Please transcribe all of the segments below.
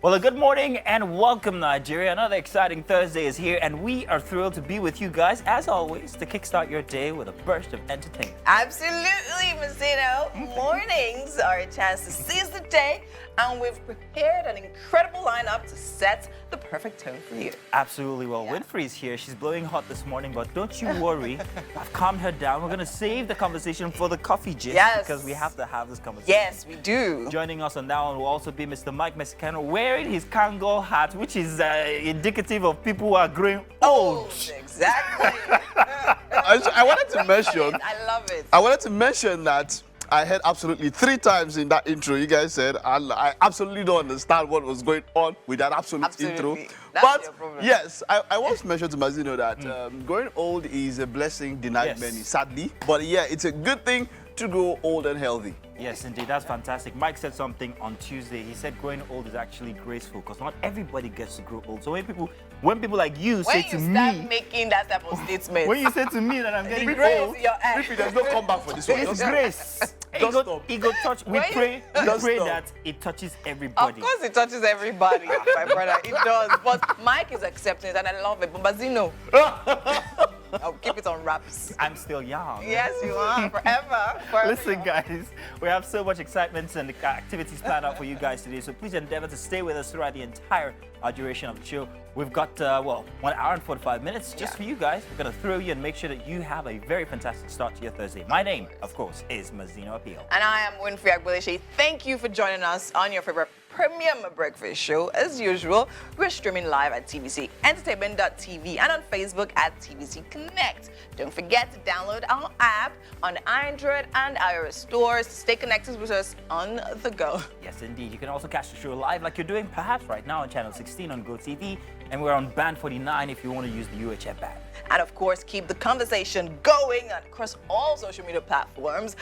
Well, good morning and welcome, Nigeria. Another exciting Thursday is here, and we are thrilled to be with you guys, as always, to kickstart your day with a burst of entertainment. Absolutely, Mazzino. Mornings are a chance to seize the day, and we've prepared an incredible lineup to set the perfect tone for you. Absolutely. Well, Winfrey's here. She's blowing hot this morning, but don't you worry. I've calmed her down. We're going to save the conversation for the coffee gist, because we have to have this conversation. Yes, we do. Joining us on that one will also be Mr. Mike Mexicano, wearing his Kango hat, which is indicative of people who are growing old. Exactly. I wanted to mention. I love it. I wanted to mention that I heard absolutely 3 times in that intro. You guys said I absolutely don't understand what was going on with that absolute intro. That's your problem. Yes, I once mentioned to Mazzino that growing old is a blessing denied many, sadly. But yeah, it's a good thing to grow old and healthy. Yes, indeed. That's fantastic. Mike said something on Tuesday. He said growing old is actually graceful because not everybody gets to grow old. So when people like you say to me, when you start making that type of statement, when you say to me that I'm getting old, There's no comeback for this one. it's grace. Ego touch. We pray that it touches everybody. Of course, it touches everybody, my brother. It does. But Mike is accepting it, and I love it. But Mazzino, I'll keep it on wraps. I'm still young. Yes, you are. Forever. Listen, guys, we have so much excitement and activities planned out for you guys today. So please endeavor to stay with us throughout the entire duration of the show. We've got, 1 hour and 45 minutes just for you guys. We're going to throw you and make sure that you have a very fantastic start to your Thursday. My name, of course, is Mazzino Appeal. And I am Winfrey Agboleche. Thank you for joining us on your favorite premium breakfast show. As usual, we're streaming live at tvcentertainment.tv and on Facebook at TVC Connect. Don't forget to download our app on Android and iOS stores to stay connected with us on the go. Yes, indeed. You can also catch the show live like you're doing perhaps right now on channel 16 on GOTV. And we're on band 49 if you want to use the UHF band. And of course, keep the conversation going across all social media platforms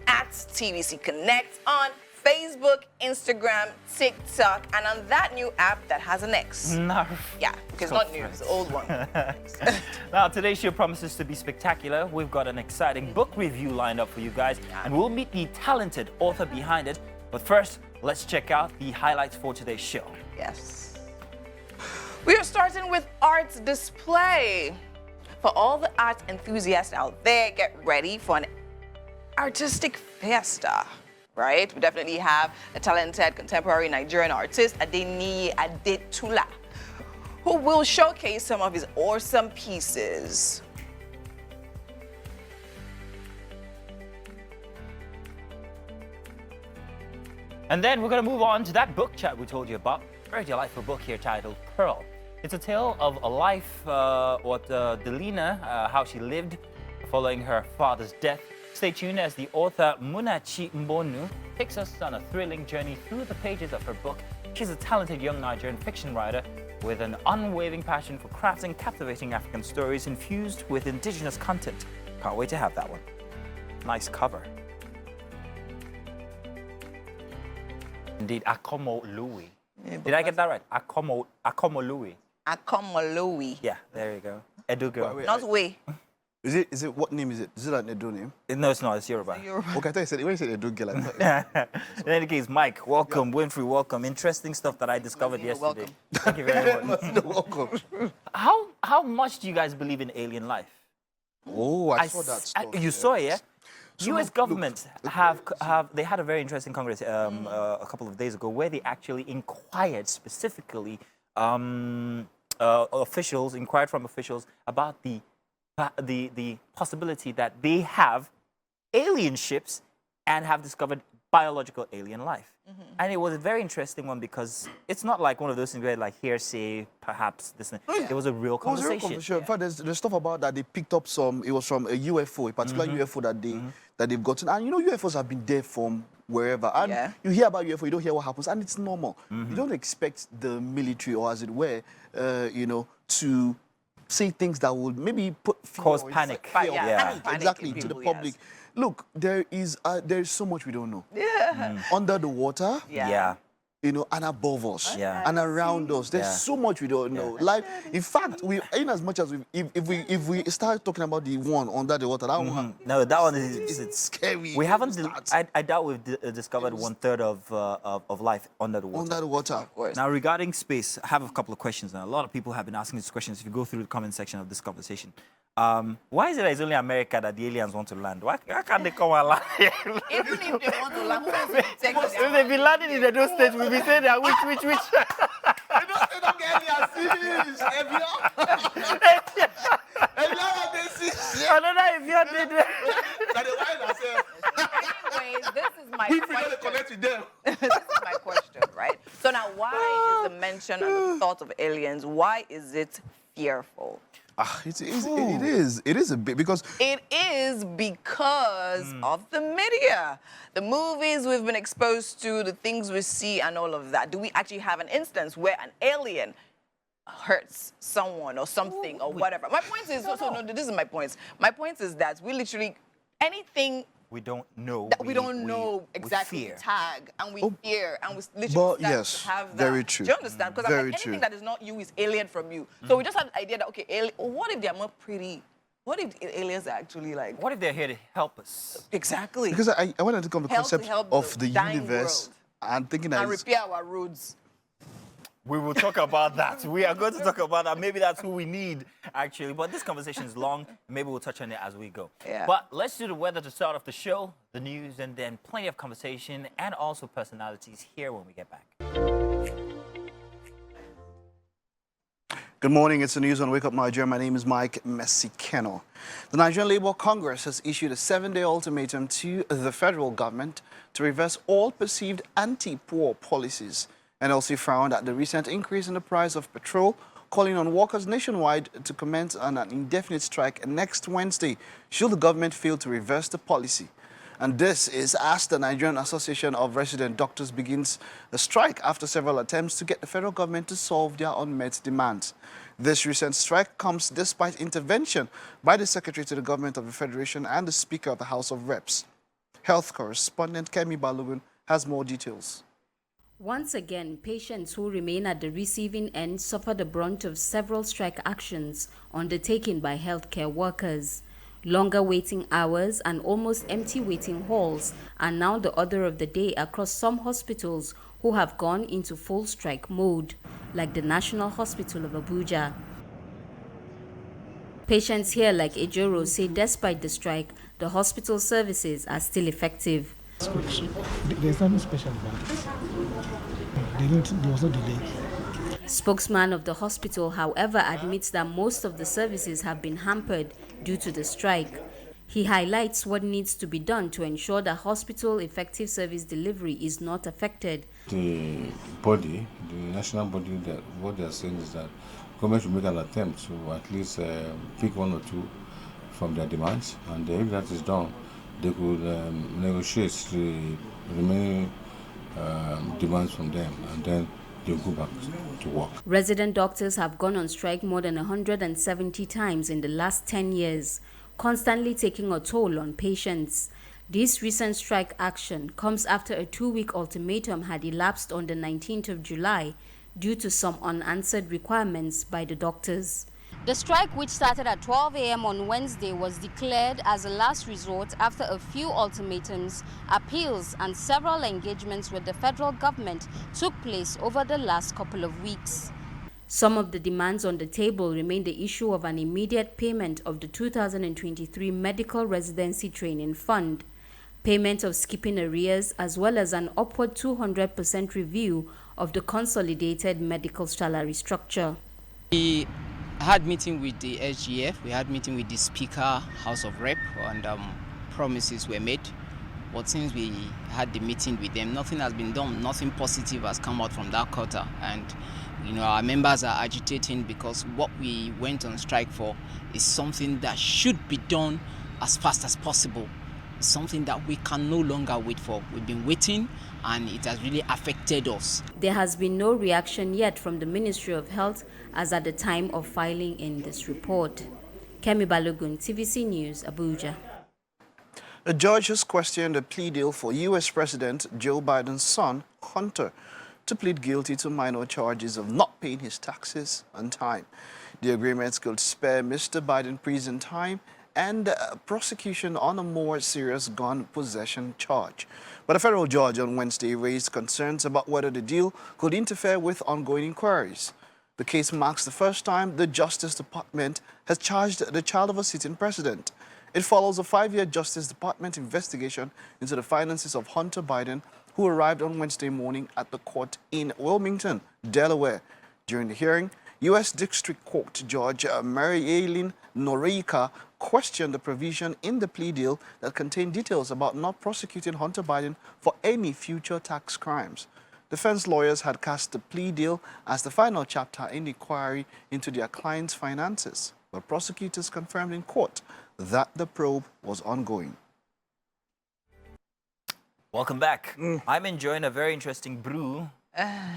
at TVC Connect on Facebook, Instagram, TikTok, and on that new app that has an X. No. Yeah, because not new, it's the old one. Now, today's show promises to be spectacular. We've got an exciting book review lined up for you guys, and we'll meet the talented author behind it. But first, let's check out the highlights for today's show. Yes. We are starting with arts display. For all the art enthusiasts out there, get ready for an artistic fiesta. Right? We definitely have a talented contemporary Nigerian artist, Adeniyi Adetula, who will showcase some of his awesome pieces. And then we're going to move on to that book chat we told you about. Very delightful book here titled Pearl. It's a tale of a life, Delina, how she lived following her father's death. Stay tuned as the author Munachi Mbonu takes us on a thrilling journey through the pages of her book. She's a talented young Nigerian fiction writer with an unwavering passion for crafting captivating African stories infused with indigenous content. Can't wait to have that one. Nice cover. Indeed, Akomo Louis. Did I get that right? Akomo Louis. Akomo Louis. Yeah, there you go. Edu girl. Not way. Is it what name is it? Is it an Edo name? No, it's not. It's Yoruba. Okay, I thought you said when you said Edo girl, I thought. In any case, Mike, welcome. Winfrey, welcome. Interesting stuff that I discovered yesterday. Welcome. Thank you very much. No, welcome. How much do you guys believe in alien life? Oh, I saw that stuff. You saw it, yeah? U.S. government they had a very interesting congress a couple of days ago where they actually inquired specifically inquired from officials about the possibility that they have alien ships and have discovered biological alien life. And it was a very interesting one because it's not like one of those things where like hearsay, perhaps this. It was a real conversation. In fact, there's stuff about that they picked up some. It was from a UFO, a particular UFO that they've gotten. And you know, UFOs have been there from wherever. And you hear about UFO, you don't hear what happens, and it's normal. You don't expect the military, or as it were, to say things that would maybe cause panic. Panic, exactly, to the public. Look, there is so much we don't know. Under the water. you know, and above us, Yeah. and around us. There's so much we don't know. Like, in fact, in as much as if we start talking about the one under the water, that one, No, that one is it's scary. We haven't. I doubt we've discovered 1/3 of life under the water. Under the water, of course. Now, regarding space, I have a couple of questions. Now, a lot of people have been asking these questions. If you go through the comment section of this conversation, why is it that it's only America that the aliens want to land? Why can't they come and land here? Even if they want to land, who wants to take them? If they've been landing in those states, we'll be saying that which. They don't say don't get aliens. Another if you did. Anyways, this is my question. This is my question, right? So now, why is the mention and the thought of aliens, why is it fearful? It is a bit, because It is because of the media. The movies we've been exposed to, the things we see and all of that. Do we actually have an instance where an alien hurts someone or something or whatever? My point is, no, this is my point. My point is that we literally, anything we don't know. that we don't know exactly, we fear. Tag and we fear and we literally start to have that. very true. Do you understand? Because Very anything true. that is not you is alien from you. So we just have the idea that, okay, what if they're more pretty? What if aliens are actually like... What if they're here to help us? Exactly. because I wanted to come to the concept help of the dying universe world. and thinking that And it's- repair our roads. We will talk about that. We are going to talk about that. Maybe that's who we need, actually. But this conversation is long. Maybe we'll touch on it as we go. Yeah. But let's do the weather to start off the show, the news, and then plenty of conversation and also personalities here when we get back. Good morning, it's the news on Wake Up Nigeria. My name is Mike Messikeno. The Nigerian Labour Congress has issued a 7-day ultimatum to the federal government to reverse all perceived anti-poor policies. NLC frowned at the recent increase in the price of petrol, calling on workers nationwide to commence on an indefinite strike next Wednesday should the government fail to reverse the policy. And this is as the Nigerian Association of Resident Doctors begins a strike after several attempts to get the federal government to solve their unmet demands. This recent strike comes despite intervention by the Secretary to the Government of the Federation and the Speaker of the House of Reps. Health correspondent Kemi Balogun has more details. Once again, patients who remain at the receiving end suffer the brunt of several strike actions undertaken by healthcare workers. Longer waiting hours and almost empty waiting halls are now the order of the day across some hospitals who have gone into full strike mode, like the National Hospital of Abuja. Patients here, like Ejoro, say despite the strike, the hospital services are still effective. There's nothing special about it. There was no delay. Spokesman of the hospital, however, admits that most of the services have been hampered due to the strike. He highlights what needs to be done to ensure that hospital effective service delivery is not affected. The body, the national body, that what they are saying is that government should make an attempt to at least pick one or two from their demands, and if that is done, they could negotiate the remaining demands from them, and then they'll go back to work. Resident doctors have gone on strike more than 170 times in the last 10 years, constantly taking a toll on patients. This recent strike action comes after a 2-week ultimatum had elapsed on the 19th of July due to some unanswered requirements by the doctors. The strike, which started at 12 a.m. on Wednesday, was declared as a last resort after a few ultimatums, appeals, and several engagements with the federal government took place over the last couple of weeks. Some of the demands on the table remain the issue of an immediate payment of the 2023 Medical Residency Training Fund, payment of skipping arrears, as well as an upward 200% review of the consolidated medical salary structure. We had meeting with the SGF, we had meeting with the Speaker, House of Rep, and promises were made. But since we had the meeting with them, nothing has been done, nothing positive has come out from that quarter. And our members are agitating because what we went on strike for is something that should be done as fast as possible. It's something that we can no longer wait for. We've been waiting and it has really affected us. There has been no reaction yet from the Ministry of Health as at the time of filing in this report. Kemi Balogun, TVC News, Abuja. A judge has questioned a plea deal for U.S. President Joe Biden's son, Hunter, to plead guilty to minor charges of not paying his taxes on time. The agreements could spare Mr. Biden prison time and prosecution on a more serious gun possession charge. But a federal judge on Wednesday raised concerns about whether the deal could interfere with ongoing inquiries. The case marks the first time the Justice Department has charged the child of a sitting president. It follows a 5-year Justice Department investigation into the finances of Hunter Biden, who arrived on Wednesday morning at the court in Wilmington, Delaware. During the hearing, U.S. District Court Judge Violin questioned the provision in the plea deal that contained details about not prosecuting Hunter Biden for any future tax crimes. Defense lawyers had cast the plea deal as the final chapter in the inquiry into their client's finances, but prosecutors confirmed in court that the probe was ongoing. Welcome back. I'm enjoying a very interesting brew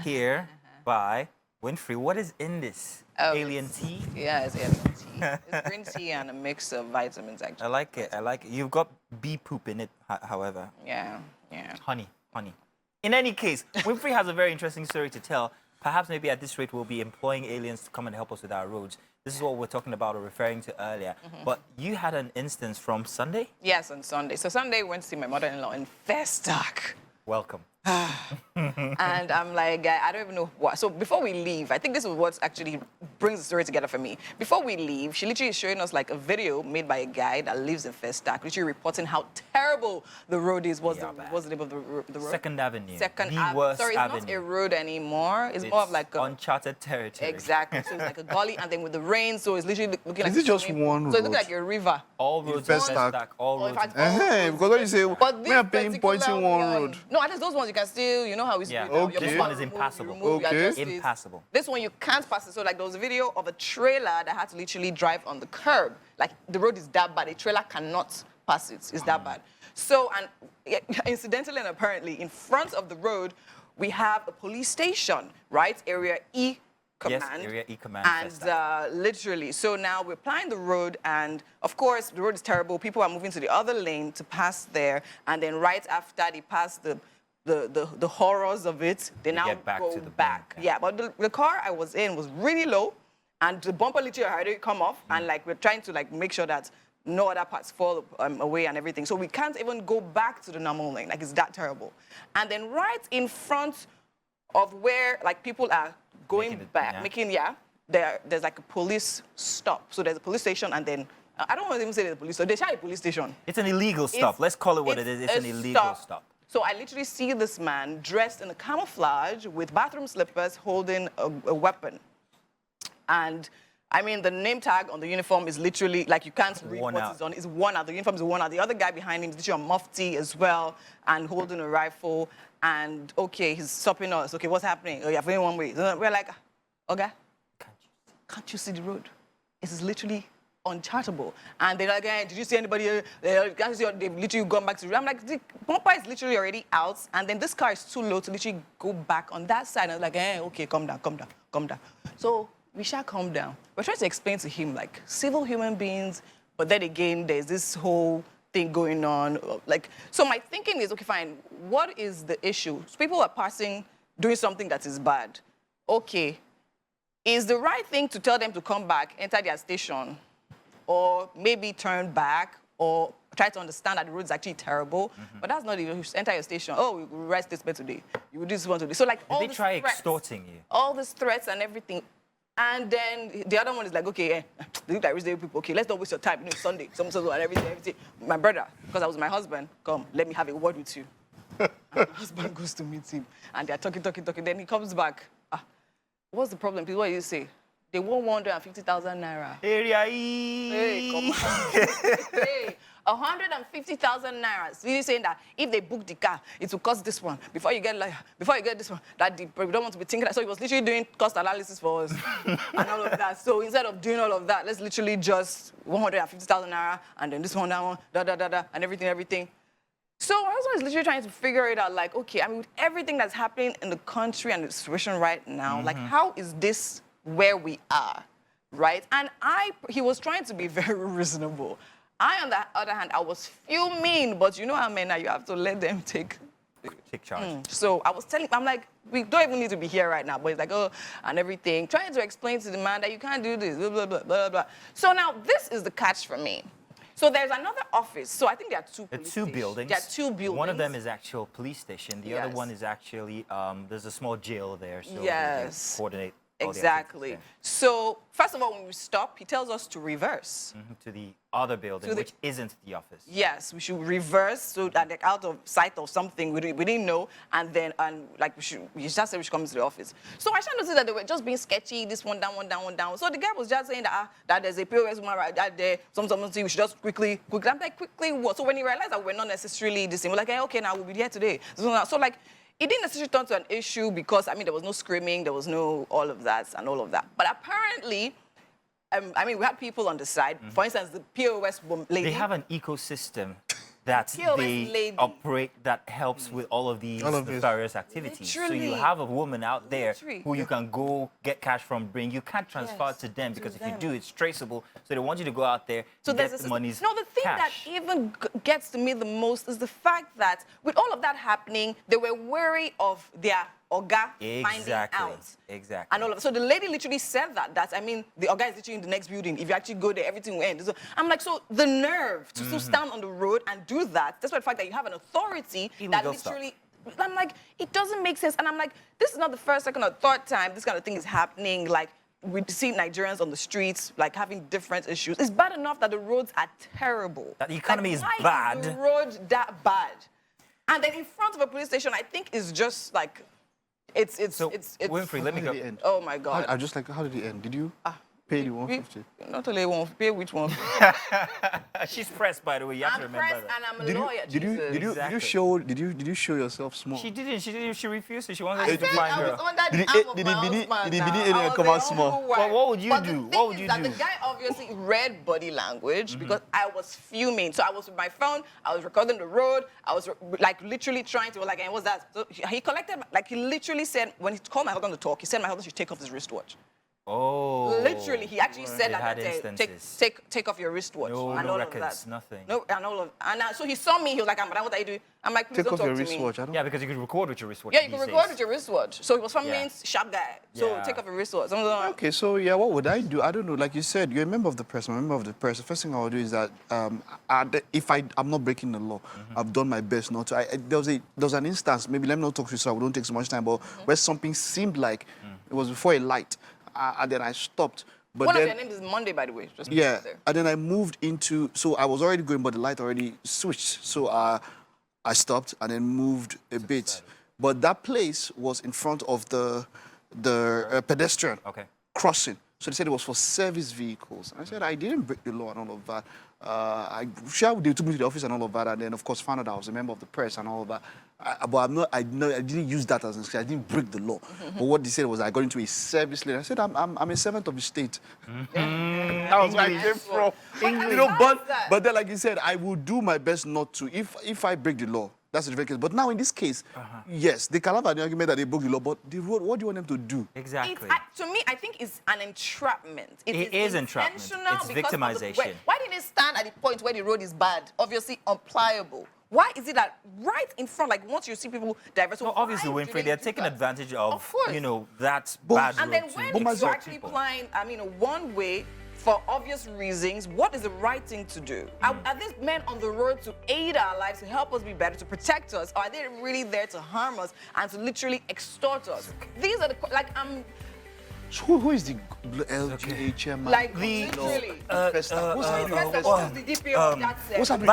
here by Winfrey. What is in this? Alien tea? Yeah, it's alien tea. It's green tea and a mix of vitamins, actually. I like it. I like it. You've got bee poop in it, however. Yeah. Honey. In any case, Winfrey has a very interesting story to tell. Perhaps maybe at this rate we'll be employing aliens to come and help us with our roads. This is what we're talking about or referring to earlier. But you had an instance from Sunday? Yes, on Sunday. So Sunday, I went to see my mother-in-law in Festac. Welcome. And I'm like, I don't even know what. So before we leave, I think this is what actually brings the story together for me. Before we leave, she literally is showing us like a video made by a guy that lives in Festac, literally reporting how terrible the road is. What's the name of the road? Second Avenue. Second Avenue. Worst Sorry, it's Avenue. not a road anymore. It's more of like a uncharted territory. Exactly. So it's like a gully, and then with the rain, so it's literally looking like. Is it just one road? So it looks like a river. All roads in Festac. All roads. Because when you say, we are pinpointing one road. No, at least those ones you can still, you know how we Yeah. Okay. This one is impassable. Impassable. This one you can't pass it. So like there was a video of a trailer that had to literally drive on the curb. Like the road is that bad. A trailer cannot pass it. It's that bad. So, and incidentally and apparently, in front of the road, we have a police station, right? Area E Command. Yes, Area E Command. And literally, so now we're applying the road, and of course, the road is terrible. People are moving to the other lane to pass there, and then right after they pass the horrors of it, they now get back go to the back. bank, Yeah, but the car I was in was really low, and the bumper literally had already come off, and like we're trying to like make sure that no other parts fall away and everything. So we can't even go back to the normal lane. Like it's that terrible. And then right in front of where like people are going there's like a police stop. So there's a police station, and then I don't want to even say there's a police. So there's a police station. It's an illegal stop. Let's call it what it is. It's an illegal stop. So I literally see this man dressed in a camouflage with bathroom slippers holding a weapon. And I mean, the name tag on the uniform is literally, like you can't read what it's on. It's worn out. The uniform is worn out. The other guy behind him is literally on mufti as well and holding a rifle. And okay, he's stopping us. Okay, what's happening? Oh, yeah, for one way. So we're like, okay, can't you see the road? It is literally unchartable. And they're like, hey, did you see anybody? They've literally gone back to the road. I'm like, the bumper is literally already out, and then this car is too low to literally go back on that side. And I was like, hey, okay, calm down. So we shall calm down. We're trying to explain to him, like, civil human beings, but then again, there's this whole thing going on. Like, so my thinking is, okay, fine, what is the issue? So people are passing, doing something that is bad. Okay, is the right thing to tell them to come back, enter their station, or maybe turn back, or try to understand that the road is actually terrible? But that's not even, you enter your station, oh, we will write this bed today, you will do this one today. So like all Did they try extorting you? All these threats and everything. And then the other one is like, okay, they look like reasonable people. Okay, let's not waste your time. You know, it's Sunday, and everything. My brother, because I was my husband, come, let me have a word with you. And my husband goes to meet him, and they're talking. Then he comes back. What's the problem? People, what do you say? They want 150,000 naira. Area E. Hey, come on. Hey, 150,000 naira. So you're saying that if they book the car, it will cost this one. Before you get this one, that we don't want to be thinking that. So he was literally doing cost analysis for us and all of that. So instead of doing all of that, let's literally just 150,000 naira, and then this one, that one, and everything. So my husband is literally trying to figure it out, like, okay, I mean, with everything that's happening in the country and the situation right now, like, how is this where we are, right? And he was trying to be very reasonable. On the other hand, I was fuming, but you know how men are, you have to let them take take charge. So I was telling him, I'm like, we don't even need to be here right now. But he's like, oh, and everything. Trying to explain to the man that you can't do this, blah, blah, blah, blah, blah. So now this is the catch for me. So there's another office. So I think there are two police stations. Buildings. There are two buildings. One of them is actual police station. The other Yes. one is actually, there's a small jail there. So Yes. we coordinate all the Exactly. activities So first of all, when we stop, he tells us to reverse. there. To the other building, which isn't the office. Yes, we should reverse so that they're out of sight of something we didn't know, and then like we just said we should come to the office. So I started noticing that they were just being sketchy, this one down, one down, one down. So the guy was just saying that there's a POS woman right there, something we should just quickly. I'm like, quickly what? So when he realized that we're not necessarily the same, we're like, hey, okay, now we'll be here today. So like, it didn't necessarily turn to an issue because, I mean, there was no screaming, there was no all of that and all of that. But apparently, I mean, we had people on the side. For instance, the POS lady. They have an ecosystem that POS they lady. operate that helps with all of these nefarious activities. So you Literally. have a woman out there Literally. who you can go get cash from, bring. You can't transfer Yes, to them because to if you them. do, it's traceable. So they want you to go out there So and there's get a the money's No, the thing cash. that even gets to me the most is the fact that with all of that happening, they were wary of their Oga finding out. Exactly. And all of that. So the lady literally said that I mean, the Oga is literally in the next building. If you actually go there, everything will end. So I'm like, so the nerve to still stand on the road and do that, despite the fact that you have an authority that Illegal stuff. literally, I'm like, it doesn't make sense. And I'm like, this is not the first, second, or third time this kind of thing is happening. Like, we see Nigerians on the streets, like, having different issues. It's bad enough that the roads are terrible. That the economy is why bad. Is the road that bad? And then in front of a police station, I think is just like, it's Winfrey, let me How go. did it end? Oh my God. I just like, how did it end? Did you pay the 150? Not only one, pay which one? She's pressed, by the way. You have to I'm remember pressed that. and I'm a Did you, lawyer. did you, did you, Exactly. did you show yourself small? She didn't. She refused to. She wanted I us to said find I her. was under the Did arm it- of did my it bini- husband did it now. bini area I was come a out small? humble wife. But what would you But do? The What thing would is you that do? the guy obviously read body language because I was fuming. So I was with my phone. I was recording the road. I was like literally trying to like, and what's that? So he collected, like he literally said, when he called my husband to talk, he said my husband should take off his wristwatch. Oh. Literally, he actually said They've had that instances. take off your wristwatch No and all records, of that. nothing. No, and all of so he saw me. He was like, "Madam, what are you doing?" I'm like, "Please Take don't off talk your to me." wristwatch. I don't. Yeah, because you could record with your wristwatch. Yeah, you can these record days. with your wristwatch. So he was from Yeah. means sharp guy. So Yeah. take off your wristwatch. So I'm like, Okay, so yeah, what would I do? I don't know. Like you said, you're a member of the press. I'm a member of the press. The first thing I would do is that if I'm not breaking the law, I've done my best not to. There was an instance. Maybe let me not talk to you, so we don't take so much time. But where something seemed like it was before a light, and then I stopped. But one then, of their names is Monday, by the way. Just yeah, there. and then I moved into. So I was already going, but the light already switched. So I stopped and then moved a bit. But that place was in front of the pedestrian Okay. crossing. So they said it was for service vehicles. And I said, I didn't break the law and all of that. They took me to the office and all of that. And then, of course, found out I was a member of the press and all of that. But I didn't use that as an excuse. I didn't break the law. But what they said was I got into a service lane. I said, I'm a servant of the state. That was where I came from. You know, but then, like you said, I will do my best not to. If I break the law, that's a different case. But now in this case, yes, they can have an argument that they broke the law, but the road, what do you want them to do? Exactly. To me, I think it's an entrapment. It is entrapment. intentional It's because of victimization. why didn't it stand at the point where the road is bad, obviously unpliable? Why is it that right in front, like once you see people diverse? Well, obviously, Winfrey, they're taking advantage of, course. you know, that bad And road then to when But my you're son- actually applying, I mean, one way for obvious reasons, what is the right thing to do? Are these men on the road to aid our lives, to help us be better, to protect us? Or are they really there to harm us and to literally extort us? These are the, Who is the LGA chairman? like, The- literally. Festa. What's happening? Who's the DPO of that set? What's happening?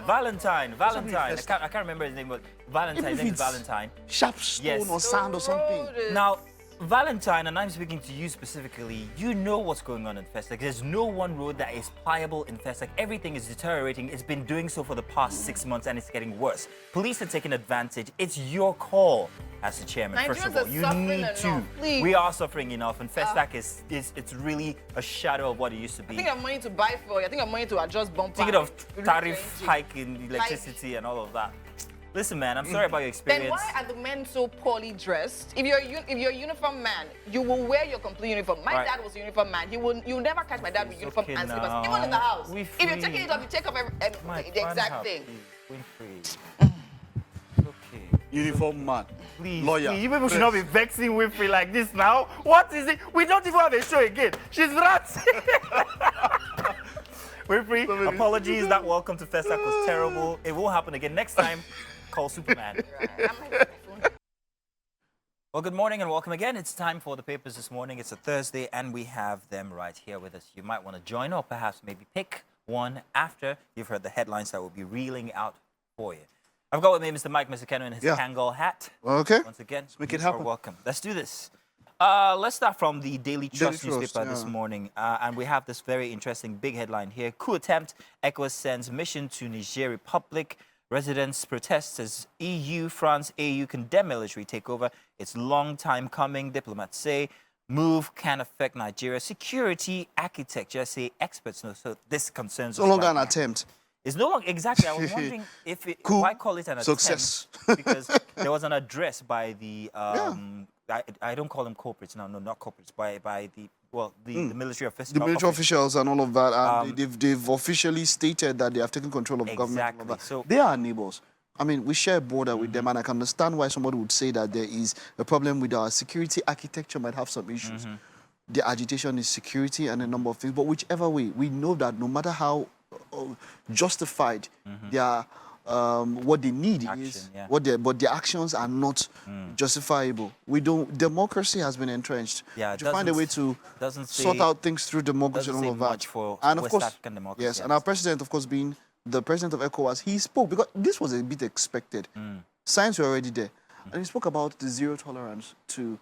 Valentine. Festa? I can't remember his name, but Valentine. His name is Valentine. Sharp stone Yes. or sand or something. Road is- Now, Valentine, and I'm speaking to you specifically, you know what's going on in Festac. There's no one road that is pliable in Festac. Everything is deteriorating. It's been doing so for the past 6 months, and it's getting worse. Police are taking advantage. It's your call as the chairman. First of Nigerians all, are you suffering need enough, to. please. We are suffering enough, and Festac is it's really a shadow of what it used to I be. think I'm money to buy fuel. I think I'm money to adjust bumper. Thinking of Reduce tariff the engine. hike in electricity and all of that. Listen, man, I'm sorry about your experience. Then why are the men so poorly dressed? If you're a uniform man, you will wear your complete uniform. My Right. dad was a uniform man. You'll never catch my dad with uniform okay and slippers, now. even in the house. We If you're free. taking it off, you take off Mike, the fan exact her, thing. please. Winfrey. It's okay. uniform man. Please, Lawyer. please, you people should not be vexing Winfrey like this now. What is it? We don't even have a show again. She's ranting. Winfrey, apologies. That welcome to Festac was terrible. It won't happen again. Next time, call Superman. Well, good morning and welcome again. It's time for the papers this morning. It's a Thursday and we have them right here with us. You might want to join or perhaps maybe pick one after you've heard the headlines that will be reeling out for you. I've got with me Mr. Mike Misakeno in his Kangol hat. Okay. Once again, let's make it happen. Welcome. Let's do this. Let's start from the Daily Trust newspaper this morning. And we have this very interesting big headline here. Coup attempt, ECOWAS sends mission to Niger Republic. Residents protest as EU, France, AU condemn military takeover. It's long time coming, diplomats say. Move can affect Nigeria. Security architecture, say experts know. So this concerns us. No longer an attempt. It's no longer, exactly. I was wondering if it, why call it an success attempt? Because there was an address by the, I don't call them corporates now, no, not corporates, by the, well, the military officials. The military officials and all of that. And they've officially stated that they have taken control of government. And all that. So they are neighbors. I mean, we share a border with them, and I can understand why somebody would say that there is a problem with our security architecture might have some issues. The agitation is security and a number of things. But whichever way, we know that no matter how justified their what they need is, but their actions are not justifiable. We don't. Democracy has been entrenched. Yeah, to find a way to sort out things through democracy and all of that. And of course, yes, and our president, of course, being the president of ECOWAS, he spoke because this was a bit expected. Signs were already there, and he spoke about the zero tolerance to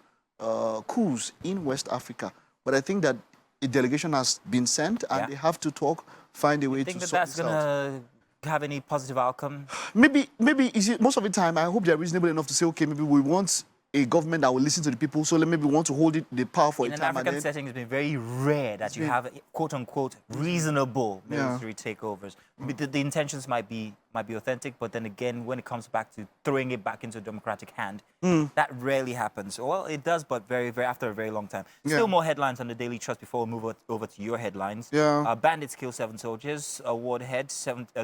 coups in West Africa. But I think that a delegation has been sent, and they have to talk, find a way to sort this out. Think that's going to have any positive outcome? Maybe you see, most of the time, I hope they're reasonable enough to say, okay, maybe we want a government that will listen to the people, so maybe we want to hold the power for a time. In an African setting, it's been very rare that you have, quote-unquote, reasonable military takeovers. The intentions might be authentic, but then again, when it comes back to throwing it back into a democratic hand, that rarely happens. Well, it does, but very, very after a very long time. Still more headlines on the Daily Trust before we move over to your headlines. Bandits kill 7 soldiers. Warhead,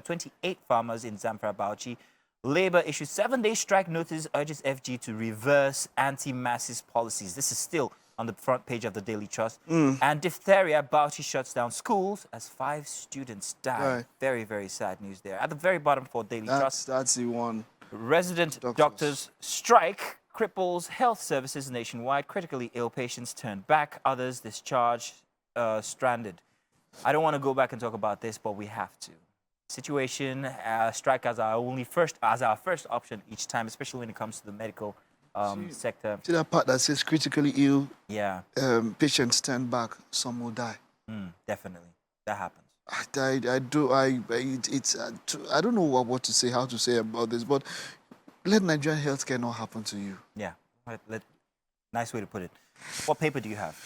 28 farmers in Zamfara, Bauchi. Labour issues 7-day strike notice, urges FG to reverse anti-masses policies. This is still on the front page of the Daily Trust. And diphtheria, Bauchi shuts down schools as 5 students die. Very, very sad news there. At the very bottom for Daily Trust. That's the one. Resident doctors strike, cripples health services nationwide. Critically ill patients turn back, others discharged, stranded. I don't want to go back and talk about this, but we have to. Situation, strike as our first option each time, especially when it comes to the medical sector. See that part that says critically ill? Yeah. Patients turn back, some will die. Definitely, that happens. I don't know what to say, how to say about this, but let Nigerian healthcare not happen to you. Yeah, nice way to put it. What paper do you have?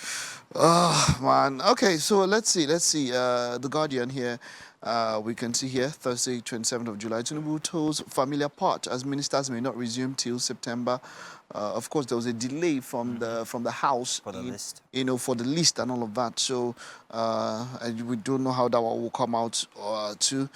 Oh, man. Okay, so let's see. The Guardian here. We can see here, Thursday, 27th of July, Tinubu toes familiar part as ministers may not resume till September. Of course, there was a delay from the House for the list, for the list and all of that. So we don't know how that one will come out too.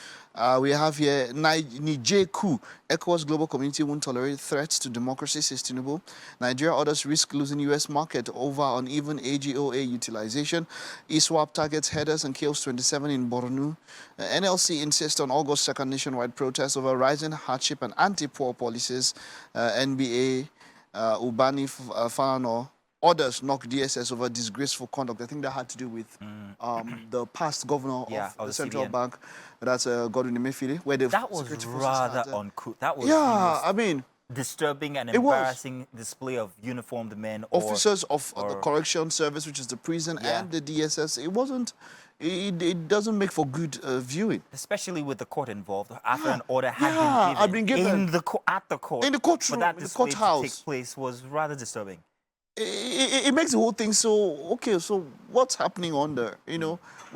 We have here Niger coup. ECOWAS global community won't tolerate threats to democracy, says Tinubu. Nigeria orders risk losing U.S. market over uneven AGOA utilization. ISWAP targets headers and kills 27 in Borno. NLC insists on August 2nd nationwide protest over rising hardship and anti-poor policies. NBA Ubani Falano orders knock DSS over disgraceful conduct. I think that had to do with the past governor of the central bank. That's Godwin Emefiele. That was rather uncouth. That was I mean, disturbing and embarrassing display of uniformed men. Officers of the correction service, which is the prison, and the DSS. It wasn't. It doesn't make for good viewing. Especially with the court involved after an order had been given at the courtroom, in the courthouse. To take place was rather disturbing. It makes the whole thing so, okay, so what's happening on there?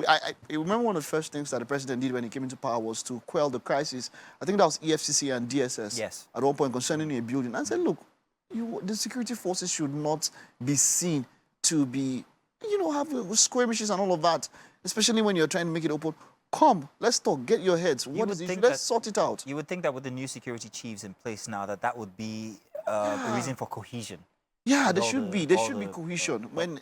I remember one of the first things that the president did when he came into power was to quell the crisis. I think that was EFCC and DSS. Yes. At one point concerning a building. And said, look, the security forces should not be seen to be, have skirmishes and all of that, especially when you're trying to make it open. come, let's talk, get your heads. What would is the issue? think Let's that- sort it out. You would think that with the new security chiefs in place now, that would be a reason for cohesion. Yeah, with there all should the- be. There all should be the- cohesion when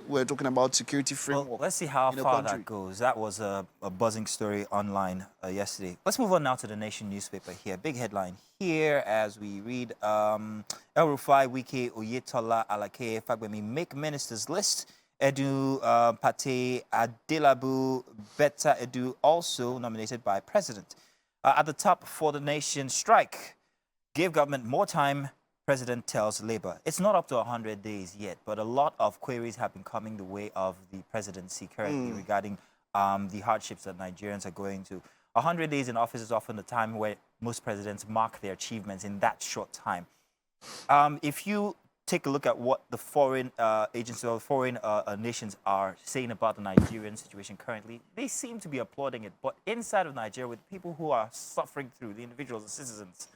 we're talking about security framework. Well, let's see how in a far country. that goes. That was a buzzing story online yesterday. Let's move on now to the Nation newspaper here. Big headline here as we read El Rufai, Wike, Oyetola, Alake, Fagbemi make ministers list. Edu Pate Adelabu Beta Edu also nominated by president. At the top for the Nation strike. Give government more time, President tells Labour. It's not up to 100 days yet, but a lot of queries have been coming the way of the presidency currently regarding the hardships that Nigerians are going to. 100 days in office is often the time where most presidents mark their achievements in that short time. If you take a look at what the foreign agencies or foreign nations are saying about the Nigerian situation currently, they seem to be applauding it. But inside of Nigeria, with people who are suffering through, the individuals, the citizens,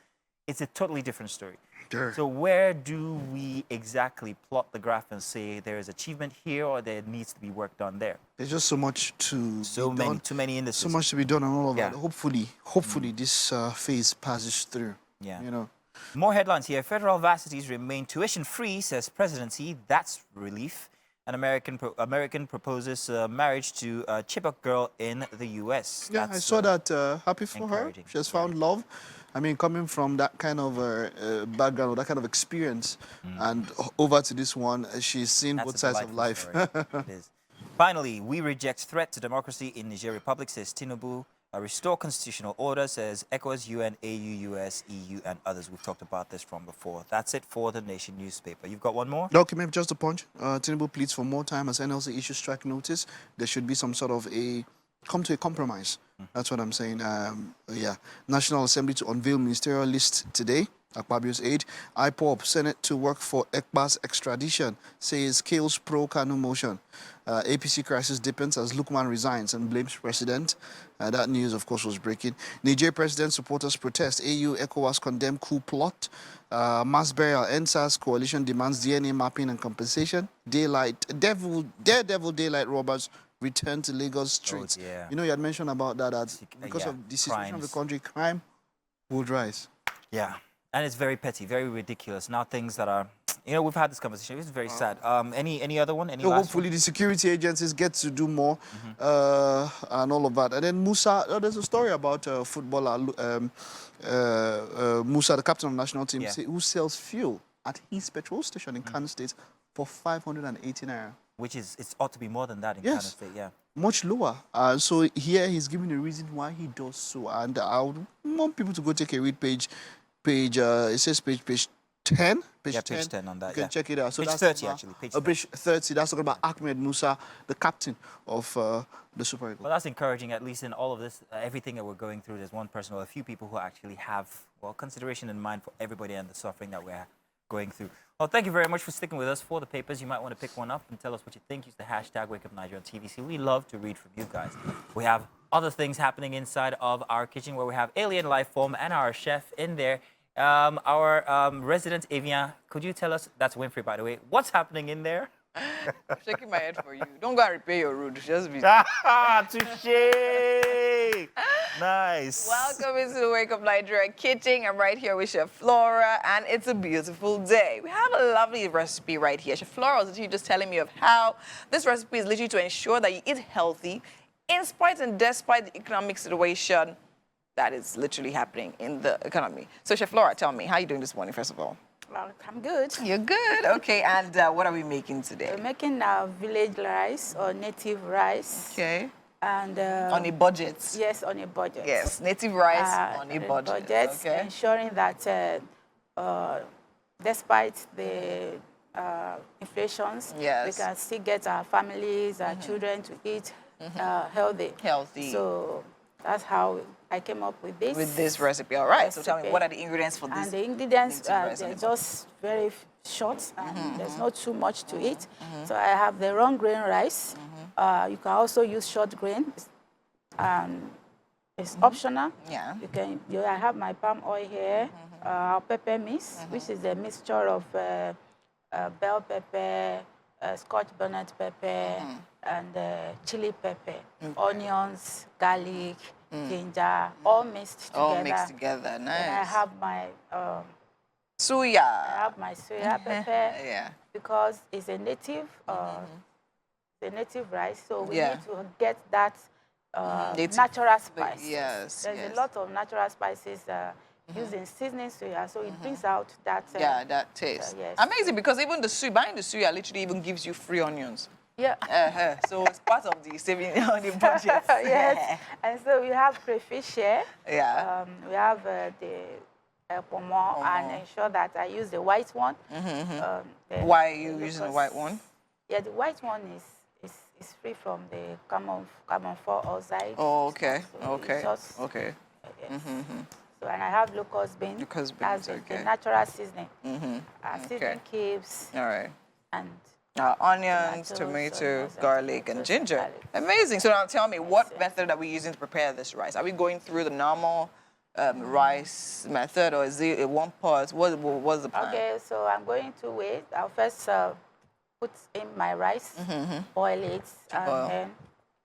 it's a totally different story. Sure. So where do we exactly plot the graph and say there is achievement here or there needs to be work done there? There's just so much to be done. Too many So industries. much to be done and all of Yeah. that. Hopefully this phase passes through. Yeah. You know. More headlines here. Federal varsities remain tuition-free, says presidency. That's relief. An American proposes marriage to a Chibok girl in the U.S. Yeah, That's, I saw that. Happy for her. encouraging. She has found love. I mean, coming from that kind of background or that kind of experience and over to this one, she's seen That's both a sides of delightful life. story. It is. Finally, we reject threat to democracy in Niger Republic, says Tinubu. Restore constitutional order, says ECOWAS, UN, AU, US, EU, and others. We've talked about this from before. That's it for the Nation newspaper. You've got one more? Okay, maybe just a punch. Tinubu pleads for more time as NLC issues strike notice. There should be some sort of come to a compromise. That's what I'm saying. Yeah. National Assembly to unveil ministerial list today. Akpabio's aide. IPOP Senate to work for Ekpa's extradition, says Kale's pro-Kanu motion. APC crisis deepens as Lukman resigns and blames president. That news, of course, was breaking. Niger president supporters protest. AU ECOWAS condemn coup plot. Mass burial. NSAS coalition demands DNA mapping and compensation. Daredevil daylight robbers return to Lagos streets. yeah. You know, you had mentioned about that because yeah, of the situation of the crimes. country, crime would rise. Yeah. And it's very petty, very ridiculous. Now things that are, you know, we've had this conversation. It's very sad. Any other one? Any So last hopefully the security agencies get to do more and all of that. And then Musa, there's a story about footballer Musa, the captain of the national team, who sells fuel at his petrol station in Kano State for 580 naira. Which is, it ought to be more than that in Kano State, yeah. Much lower. So here he's giving a reason why he does so. And I would want people to go take a read page, it says page 10. Page 10 on that, You can check it out. So page that's 30, about, actually. Page 30. That's talking about Ahmed Musa, the captain of the Super Eagles. Well, that's encouraging, at least in all of this, everything that we're going through, there's one person or a few people who actually have, well, consideration in mind for everybody and the suffering that we're going through. Well, thank you very much for sticking with us for the papers. You might want to pick one up and tell us what you think. Use the hashtag WakeUpNigeriaOnTVC. We love to read from you guys. We have other things happening inside of our kitchen where we have alien life form and our chef in there. Our resident Evian, could you tell us, that's Winfrey, by the way, what's happening in there? I'm shaking my head for you. Don't go and repair your road. Just be. Touché! Nice. Welcome into the Wake Up Nigeria kitchen. I'm right here with Chef Flora, and it's a beautiful day. We have a lovely recipe right here. Chef Flora was literally just telling me of how this recipe is literally to ensure that you eat healthy in spite and despite the economic situation that is literally happening in the economy. So, Chef Flora, tell me, how are you doing this morning, first of all? Well, I'm good. You're good. Okay, and what are we making today? We're making village rice or native rice. Okay. And on a budget. Yes, on a budget. Yes, native rice on a budget. Okay. Ensuring that despite the inflations, we can still get our families, our children to eat healthy. Healthy. So that's how I came up with this. With this recipe. All right. So tell me, what are the ingredients for this? And the ingredients, they're just very short, and there's not too much to it. So I have the long grain rice. You can also use short grain. It's optional. Yeah. I have my palm oil here, pepper mix, which is a mixture of bell pepper, Scotch bonnet pepper, and chili pepper, onions, garlic, ginger, all mixed together. All mixed together, nice. And I have my suya. I have my soya pepper. Yeah. Because it's a native, rice, so we need to get that natural spice. Yes. There's a lot of natural spices used in seasoning soya, so it brings out that. That taste. Yes. Amazing, because even the suya, buying the suya literally even gives you free onions. Yeah. So it's part of the saving on the budget. Yes. And so we have crayfish here. Yeah. We have the pomo, and ensure that I use the white one. Why are you using the white one? Yeah, the white one is free from the carbon 4 oxide. Oh, okay. So Okay. Just, Okay. Yes. So, and I have locust beans. Locust That's beans, the natural seasoning. Okay. Seasoning cubes All right. and Onions, tomatoes, tomato, garlic, and ginger. garlic. Amazing. So now tell me, what method are we using to prepare this rice? Are we going through the normal rice method, or is it one pot? What's the plan? Okay, so I'm going to wait. I'll first put in my rice, boil it, and then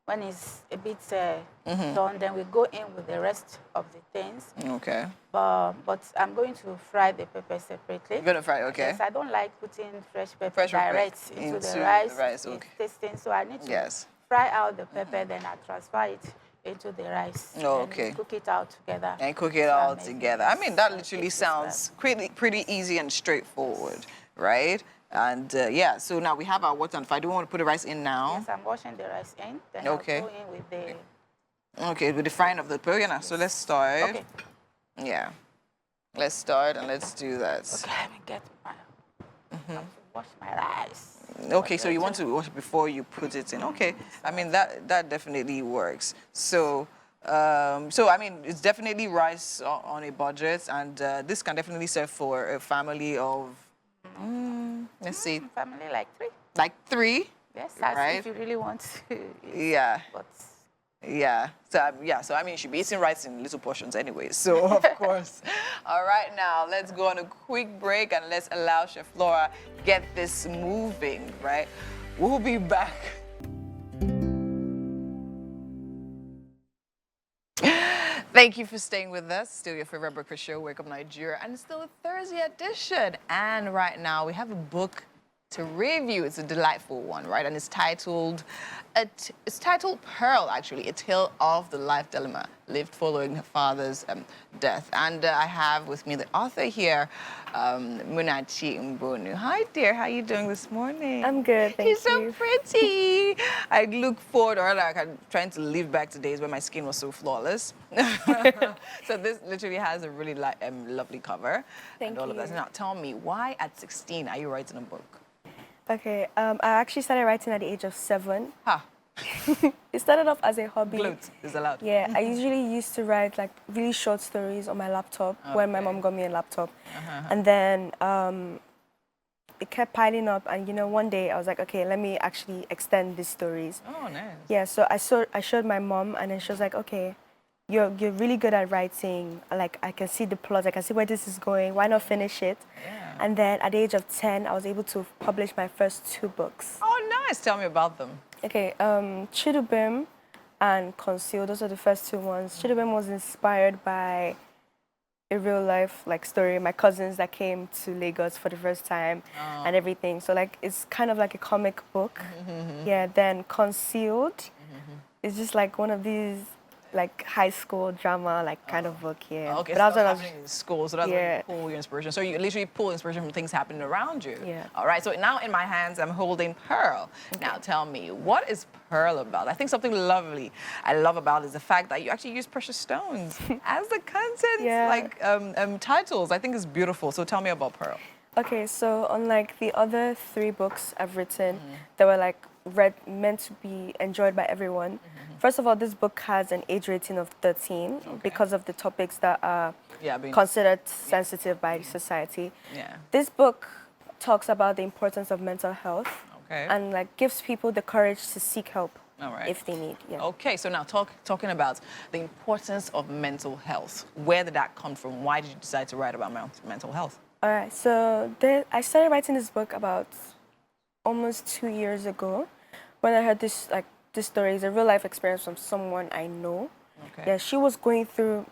when it's a bit done, then we go in with the rest of the things. Okay. But I'm going to fry the pepper separately. You're gonna fry, okay. Yes, I don't like putting fresh pepper direct into the rice. Okay. It's tasting, so I need to Yes. fry out the pepper, then I transfer it into the rice. Okay. And cook it out together. And cook it all together. I mean, that literally sounds pretty easy and straightforward, right? And yeah, so now we have our water. And if I do want to put the rice in now. Yes, I'm washing the rice in. Then Okay. I'll go in with the. Okay, with the frying of the pepper. Yeah, so let's start. Okay. Yeah. Let's start and let's do that. Okay, let me get my. I have to wash my rice. Okay, so you want to wash before you put it in. Okay, I mean that definitely works. So, I mean it's definitely rice on a budget, and this can definitely serve for a family of, let's see, Family like 3. like 3. Yes, that's right? if you really want to. Yeah. But Yeah. So I mean, you should be eating rice in little portions anyway. So of course. All right, now let's go on a quick break and let's allow Chef Flora get this moving. Right. We'll be back. Thank you for staying with us. Still your favorite breakfast show, Wake Up Nigeria, and it's still a Thursday edition. And right now we have a book to review. It's a delightful one, right? And it's titled Pearl, actually, A Tale of the Life Dilemma lived following her father's death. And I have with me the author here, Munachi Mbonu. Hi, dear. How are you doing this morning? I'm good, thank you. You're so pretty. I look forward, or like I'm trying to live back to days when my skin was so flawless. So this literally has a really lovely cover. Thank and all of you. that. Now, tell me, why at 16 are you writing a book? Okay, I actually started writing at the age of 7. Huh. It started off as a hobby. Gloat is allowed. Yeah, I usually used to write like really short stories on my laptop when my mom got me a laptop. And then it kept piling up, and you know, one day I was like, okay, let me actually extend these stories. Oh, nice. Yeah, so I showed my mom, and then she was like, okay, you're really good at writing. Like, I can see the plot, I can see where this is going. Why not finish it? Yeah. And then at the age of 10, I was able to publish my first 2 books. Oh, nice. Tell me about them. Okay, Chidubem and Conceal, those are the first 2 ones. Chidubem was inspired by a real life story, my cousins that came to Lagos for the first time and everything. So like it's kind of like a comic book. Yeah, then Concealed is just like one of these like high school drama kind of book, yeah. Okay, but so that was when I that's happening in school, so that's when you pull your inspiration. So you literally pull inspiration from things happening around you. Yeah. All right, so now in my hands, I'm holding Pearl. Okay. Now tell me, what is Pearl about? I think something lovely I love about is the fact that you actually use precious stones as the content, titles. I think it's beautiful. So tell me about Pearl. Okay, so unlike the other 3 books I've written that were meant to be enjoyed by everyone, first of all, this book has an age rating of 13 because of the topics that are considered sensitive by society. Yeah. This book talks about the importance of mental health and gives people the courage to seek help if they need. Yeah. Okay, so now talking about the importance of mental health. Where did that come from? Why did you decide to write about mental health? All right, so I started writing this book about almost 2 years ago when I heard this story. It's a real life experience from someone I know. Okay. Yeah, she was going through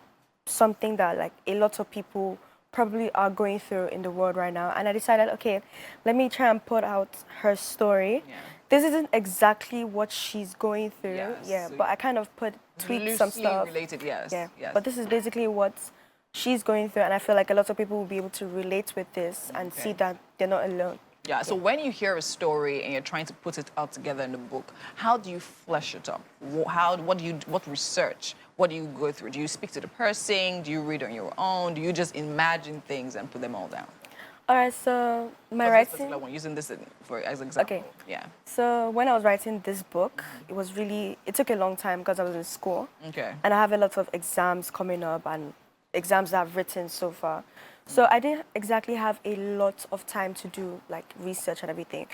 something that like a lot of people probably are going through in the world right now. And I decided, okay, let me try and put out her story. Yeah. This isn't exactly what she's going through, Yes. yeah, So but I kind of tweaked some stuff. related, yes. Yeah, Yes. but this is basically what she's going through, and I feel like a lot of people will be able to relate with this and see that they're not alone. Yeah, so when you hear a story and you're trying to put it out together in the book, how do you flesh it up? What research? What do you go through? Do you speak to the person? Do you read on your own? Do you just imagine things and put them all down? All right, so my This writing. particular one, using this as example. Okay. Yeah. So when I was writing this book, it took a long time because I was in school. Okay. And I have a lot of exams coming up and exams that I've written so far. So I didn't exactly have a lot of time to do like research and everything.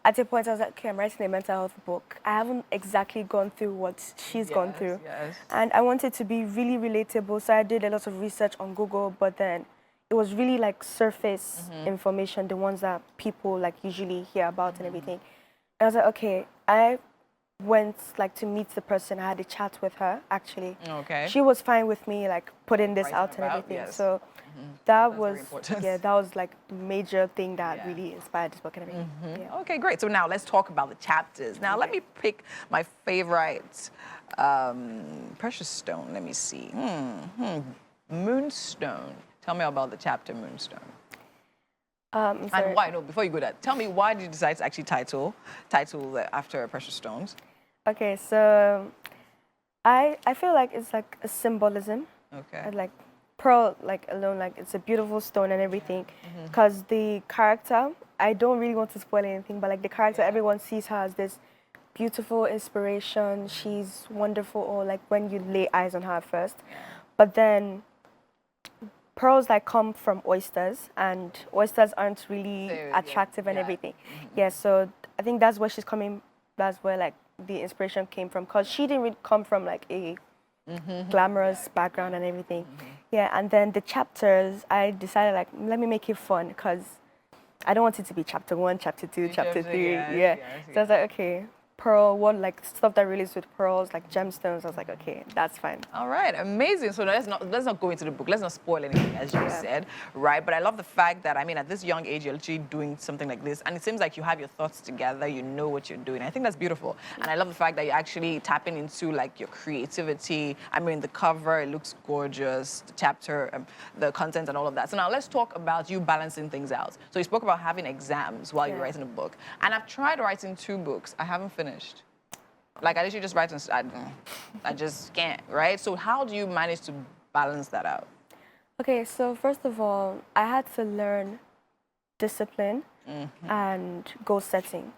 At a point I was like, okay, I'm writing a mental health book. I haven't exactly gone through what she's gone through. Yes. And I wanted to be really relatable, so I did a lot of research on Google, but then it was really like surface information, the ones that people like usually hear about and everything. And I was like, okay, I went like to meet the person. I had a chat with her actually. Okay. She was fine with me like putting this Writing out and about, everything. yes. So That's that very was important. that was like the major thing that really inspired this book and everything. Yeah. Okay, great. So now let's talk about the chapters. Now let me pick my favorite precious stone. Let me see. Moonstone. Tell me about the chapter Moonstone. Sorry. And why? No, before you go there, tell me why did you decide to actually title after precious stones? Okay, so I feel like it's like a symbolism. Okay. And like pearl, like alone, like it's a beautiful stone and everything. Because the character, I don't really want to spoil anything, but like the character, everyone sees her as this beautiful inspiration. She's wonderful, or like when you lay eyes on her at first. But then pearls like come from oysters, and oysters aren't really attractive and everything. Yeah, so I think that's where she's coming. That's where like the inspiration came from, because she didn't really come from like a glamorous background and everything. Yeah, and then the chapters, I decided like let me make it fun, because I don't want it to be chapter 1, chapter 2, chapter 3. Yeah. So I was like, okay, pearl, what like stuff that relates with pearls, like gemstones. I was like, okay, that's fine. All right, amazing. So let's not go into the book. Let's not spoil anything, as you said, right? But I love the fact that, I mean, at this young age, you're literally doing something like this, and it seems like you have your thoughts together. You know what you're doing. I think that's beautiful, and I love the fact that you're actually tapping into like your creativity. I mean, the cover, it looks gorgeous. The chapter, the content, and all of that. So now let's talk about you balancing things out. So you spoke about having exams while you're writing a book, and I've tried writing 2 books. I haven't finished. Like, I literally just write and I just can't, right? So how do you manage to balance that out? Okay, so first of all, I had to learn discipline and goal setting.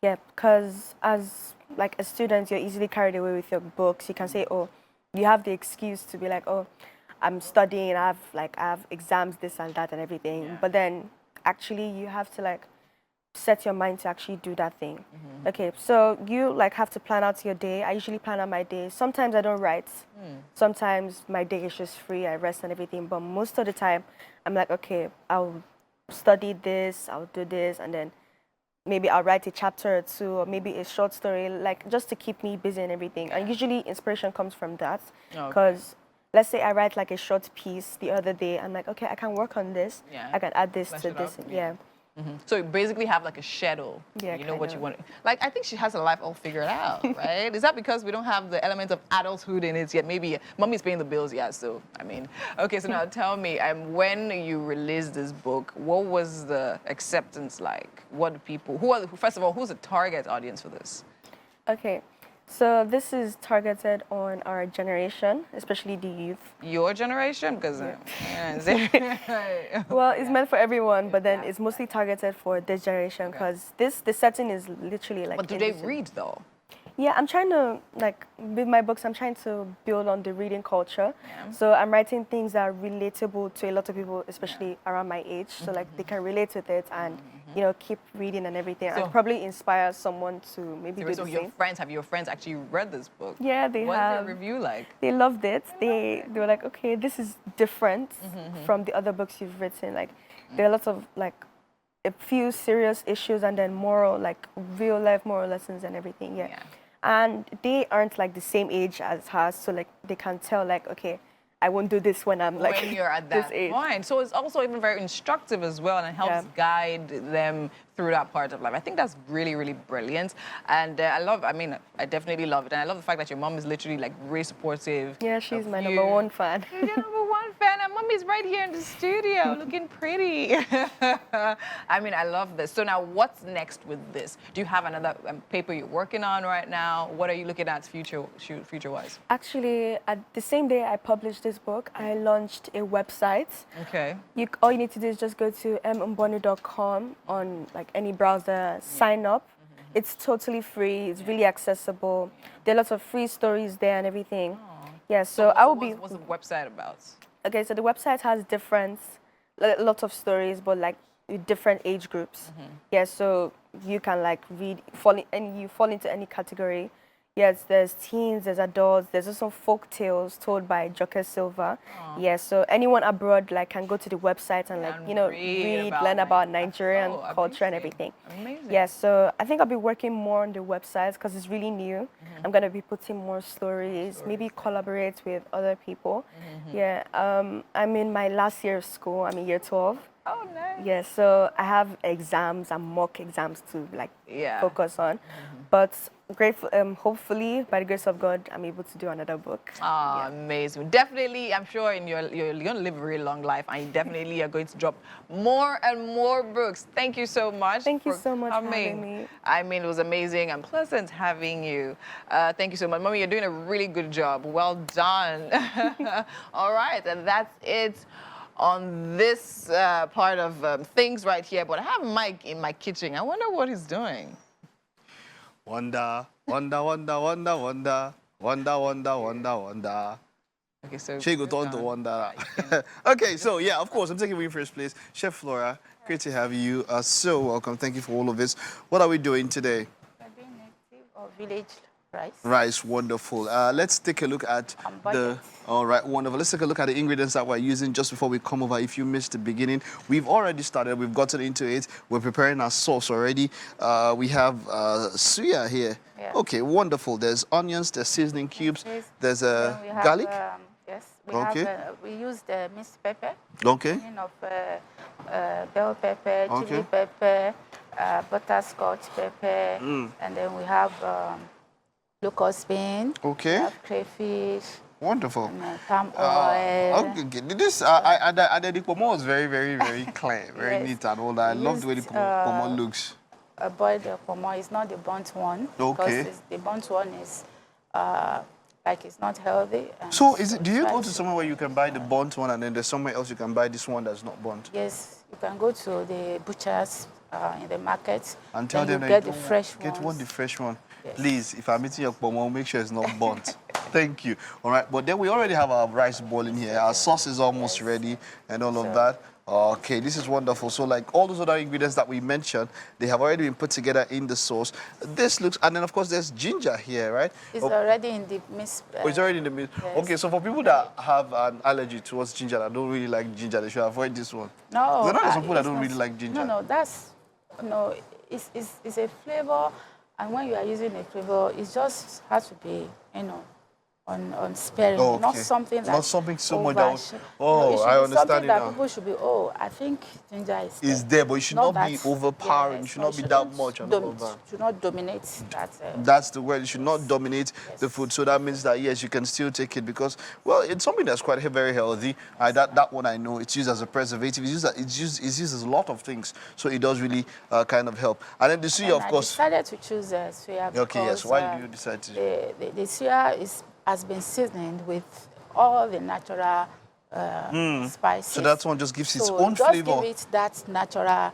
Yeah, because as like a student, you're easily carried away with your books. You can say, oh, you have the excuse to be like, oh, I'm studying, I have exams, this and that and everything. But then actually you have to like set your mind to actually do that thing. Okay, so you like have to plan out your day. I usually plan out my day. Sometimes I don't write. Sometimes my day is just free, I rest and everything. But most of the time, I'm like, okay, I'll study this, I'll do this, and then maybe I'll write a chapter or 2, or maybe a short story, like just to keep me busy and everything. And usually inspiration comes from that. Because let's say I write like a short piece the other day, I'm like, okay, I can work on this. I can add this to this. So you basically have like a schedule. You know what you want. Like, I think she has her life all figured out, right? Is that because we don't have the element of adulthood in it yet? Maybe mommy's paying the bills, so, I mean. Okay, so now tell me, when you released this book, what was the acceptance like? What do people, first of all, who's the target audience for this? Okay, so this is targeted on our generation, especially the youth. Your generation? Because well, it's meant for everyone, but then it's mostly targeted for this generation, because the setting is literally like. But do they read though? Yeah, I'm trying to, like, with my books, I'm trying to build on the reading culture. So I'm writing things that are relatable to a lot of people, especially around my age. So, like, they can relate with it and, you know, keep reading and everything. And probably inspire someone to maybe do the same. Have your friends actually read this book? Yeah, they have. What's their review like? They loved it. They were like, okay, this is different from the other books you've written. Like, there are lots of, like, a few serious issues and then moral, like real life moral lessons and everything. Yeah. And they aren't like the same age as her, so like they can tell like, okay, I won't do this when I'm like when you're at that point. So it's also even very instructive as well, and it helps guide them through that part of life. I think that's really, really brilliant. And I definitely love it. And I love the fact that your mom is literally like really supportive. Yeah, she's my #1 fan. You're your #1 fan, and mommy's right here in the studio looking pretty. I mean, I love this. So now what's next with this? Do you have another paper you're working on right now? What are you looking at future-wise? Actually, at the same day I published this book, I launched a website. Okay. All you need to do is just go to mbonu.com on like any browser, sign up. It's totally free. It's really accessible. There are lots of free stories there and everything. Yeah, so I will be... What's the website about? Okay, so the website has lots of stories, but like with different age groups. Yeah, so you can like you fall into any category. Yes, there's teens, there's adults, there's also folk tales told by Joker Silva. Yeah, so anyone abroad like can go to the website and like, you know, learn about Nigerian culture and everything. Amazing. Yeah, so I think I'll be working more on the website because it's really new. I'm gonna be putting more stories, maybe collaborate with other people. Yeah, I'm in my last year of school. I'm in year 12. Oh, nice. Yeah, so I have exams and mock exams to like focus on. But grateful, hopefully, by the grace of God, I'm able to do another book. Amazing. Definitely, I'm sure you're going to live a really long life, and you definitely are going to drop more and more books. Thank you so much. Thank you so much for having me. I mean, it was amazing and pleasant having you. Thank you so much. Mommy, you're doing a really good job. Well done. All right, and that's it on this part of things right here. But I have Mike in my kitchen. I wonder what he's doing. Wonder, wonder, wonder, wonder, wonder, wonder, wonder, wonder, wonder. Okay, so she go on to wonder. Okay, so yeah, of course, I'm taking you in first place. Chef Flora, great to have you. So welcome. Thank you for all of this. What are we doing today? We're doing native or village rice. Rice, wonderful. Let's take a look at the... All right, wonderful. Let's take a look at the ingredients that we're using just before we come over. If you missed the beginning, we've already started. We've gotten into it. We're preparing our sauce already. We have suya here. Yeah. Okay, wonderful. There's onions, there's seasoning cubes, there's garlic. Yes, we use the minced pepper. Okay. Of bell pepper, chili pepper, butterscotch pepper, and then we have locust bean. Okay. We have crayfish. Wonderful. And palm oil. Okay. This the pomo was very, very, very clear, very neat and all that. I love the way the pomo looks. Boiled pomo is not the burnt one. Okay. Because the burnt one is like it's not healthy. So is it? Do you go to somewhere where you can buy the burnt one and then there's somewhere else you can buy this one that's not burnt? Yes, you can go to the butchers in the market and tell them you get the fresh one. Get the fresh one. Yes. Please, if I'm eating your pomo, make sure it's not burnt. Thank you. All right, but then we already have our rice boiling here. Our sauce is almost ready and all of that. Okay, this is wonderful. So like all those other ingredients that we mentioned, they have already been put together in the sauce. This looks, and then of course there's ginger here, right? It's already in the mix. It's already in the mix. Yes. Okay, so for people that have an allergy towards ginger, that don't really like ginger, they should avoid this one. No. There are some people that don't really like ginger. No, it's a flavor. And when you are using a flavor, it just has to be, sparing, not something that not something so much that. I understand something that people should be. I think ginger is there, but it should not be overpowering. Yes, it should not be that much. It should not dominate that. That's the word. It should not dominate the food. So that means that yes, you can still take it because it's something that's quite very healthy. That one I know. It's used as a preservative. It's used as a lot of things. So it does really kind of help. And then the suya, of course. I decided to choose suya. Okay, yes. Why did you decide to? The suya has been seasoned with all the natural spices. So that one just gives its own flavor. Just give it that natural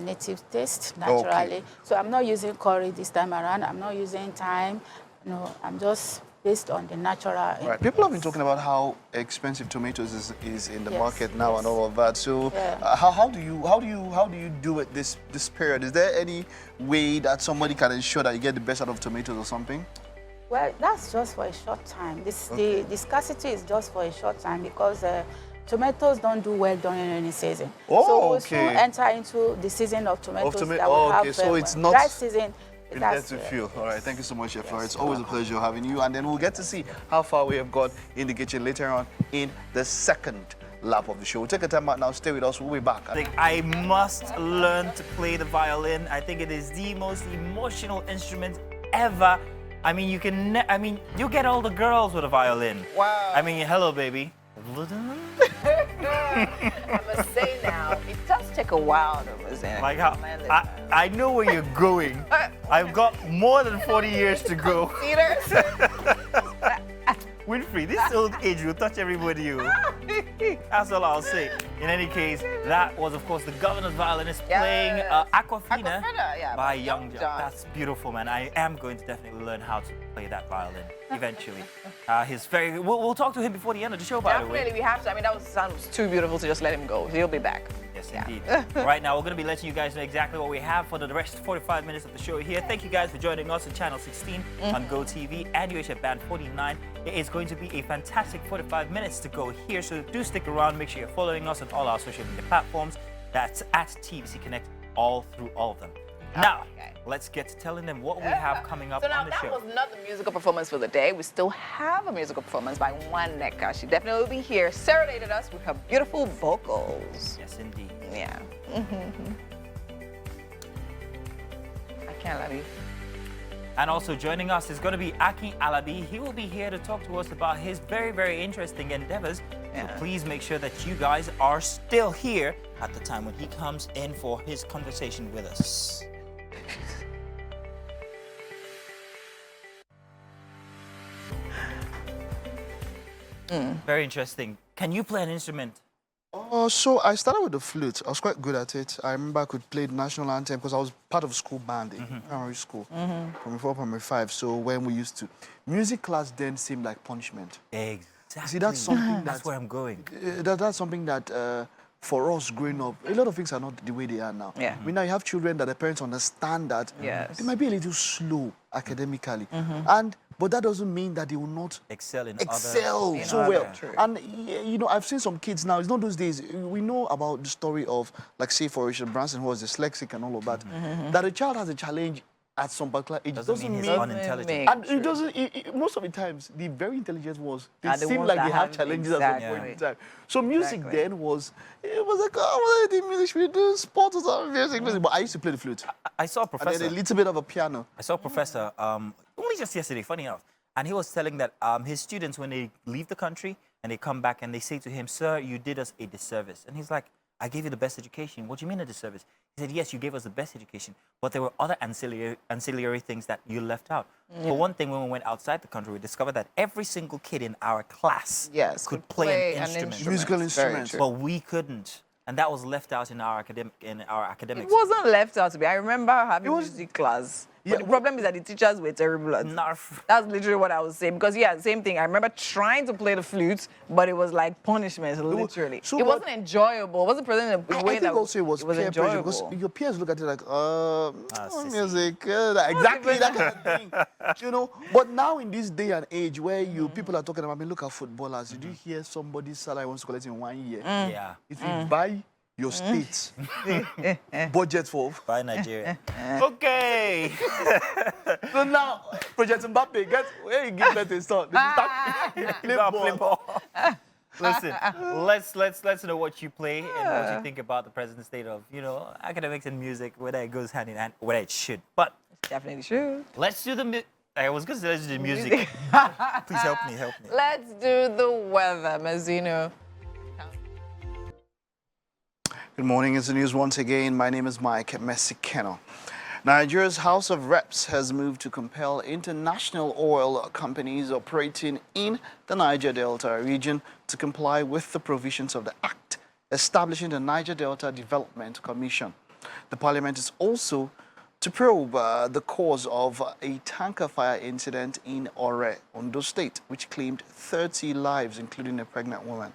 native taste naturally. Okay. So I'm not using curry this time around. I'm not using thyme. No, I'm just based on the natural. Right. People have been talking about how expensive tomatoes is in the market now and all of that. So how do you do it this period? Is there any way that somebody can ensure that you get the best out of tomatoes or something? Well, that's just for a short time. The scarcity is just for a short time because tomatoes don't do well during any season. Oh, so we'll okay. soon enter into the season of tomatoes that will oh, have okay. So it's not dry season. in there to feel. All right, thank you so much, Chef Flora. It's always a pleasure having you. And then we'll get to see how far we have got in the kitchen later on in the second lap of the show. We'll take a time out now. Stay with us. We'll be back. I must learn to play the violin. I think it is the most emotional instrument ever. I mean, you get all the girls with a violin. Wow. I mean, hello, baby. I must say now, it does take a while to listen. Like how I know where you're going. I've got more than 40 years to go. Peter? Winfrey, this old age will touch everybody. That's all I'll say. In any case, that was, of course, the governor's violinist playing Aquafina by Young John. That's beautiful, man. I am going to definitely learn how to play that violin eventually. We'll talk to him before the end of the show, by the way. Definitely, we have to. I mean, that sound was too beautiful to just let him go. He'll be back. Yes, indeed. Right now, we're going to be letting you guys know exactly what we have for the rest 45 minutes of the show here. Thank you guys for joining us on Channel 16 on GOTV and UHF Band 49. It is going to be a fantastic 45 minutes to go here, so do stick around. Make sure you're following us on all our social media platforms. That's at TVC Connect, all through all of them. Now, let's get to telling them what we have coming up on the show. So now, that was not the musical performance for the day. We still have a musical performance by Nwaneka. She definitely will be here, serenaded us with her beautiful vocals. Yes, indeed. Yeah. I can't love you. And also joining us is going to be Aki Alabi. He will be here to talk to us about his very, very interesting endeavors. So please make sure that you guys are still here at the time when he comes in for his conversation with us. Very interesting. Can you play an instrument? So I started with the flute. I was quite good at it. I remember I could play the national anthem because I was part of a school band in primary school, primary 4, primary 5. So when we used to, music class then seemed like punishment. Exactly. See, that's something that's where I'm going. That's something that for us growing up, a lot of things are not the way they are now. Yeah. I mean, now you have children that their parents understand that they might be a little slow academically, but that doesn't mean that they will not excel in so well. And you know, I've seen some kids now. It's not those days. We know about the story of, like, say, for Richard Branson, who was dyslexic and all of that. That a child has a challenge at some particular age doesn't mean he's unintelligent. And it doesn't. Most of the times, the very intelligent ones, they seem like they have challenges at some point in time. So music then was, it was like, oh, the music we do, sports or music. But I used to play the flute. I saw a professor. And then a little bit of a piano. I saw a professor only just yesterday, funny enough, and he was telling that his students, when they leave the country and they come back and they say to him, "Sir, you did us a disservice." And he's like, "I gave you the best education. What do you mean a disservice?" He said, "Yes, you gave us the best education, but there were other ancillary things that you left out." For one thing, when we went outside the country, we discovered that every single kid in our class could play an instrument. Musical instruments. But we couldn't. And that was left out in our academics. It wasn't left out to be. I remember having music class. But the problem is that the teachers were terrible. That's literally what I was saying. Because, same thing. I remember trying to play the flute, but it was like punishment, literally. It wasn't enjoyable. It wasn't presented in a way that also it was peer enjoyable. pressure, because your peers look at it like, music, exactly that kind of thing. You know, but now in this day and age where people are talking about, I mean, look at footballers. Did you hear somebody's salary wants to collect in 1 year? Yeah. If you buy your state's budget for by Nigeria. Okay. So now, Project Mbappe, where you give that a start? Play ball. Listen, let's know what you play and what you think about the present state of, academics and music, whether it goes hand in hand, whether it should. But it definitely should. Let's do I was going to say let's do the music. Please help me. Let's do the weather, Mazzino. Good morning, it's the news once again. My name is Mike Mesikeno. Nigeria's House of Reps has moved to compel international oil companies operating in the Niger Delta region to comply with the provisions of the Act establishing the Niger Delta Development Commission. The parliament is also to probe the cause of a tanker fire incident in Ore, Ondo State, which claimed 30 lives, including a pregnant woman.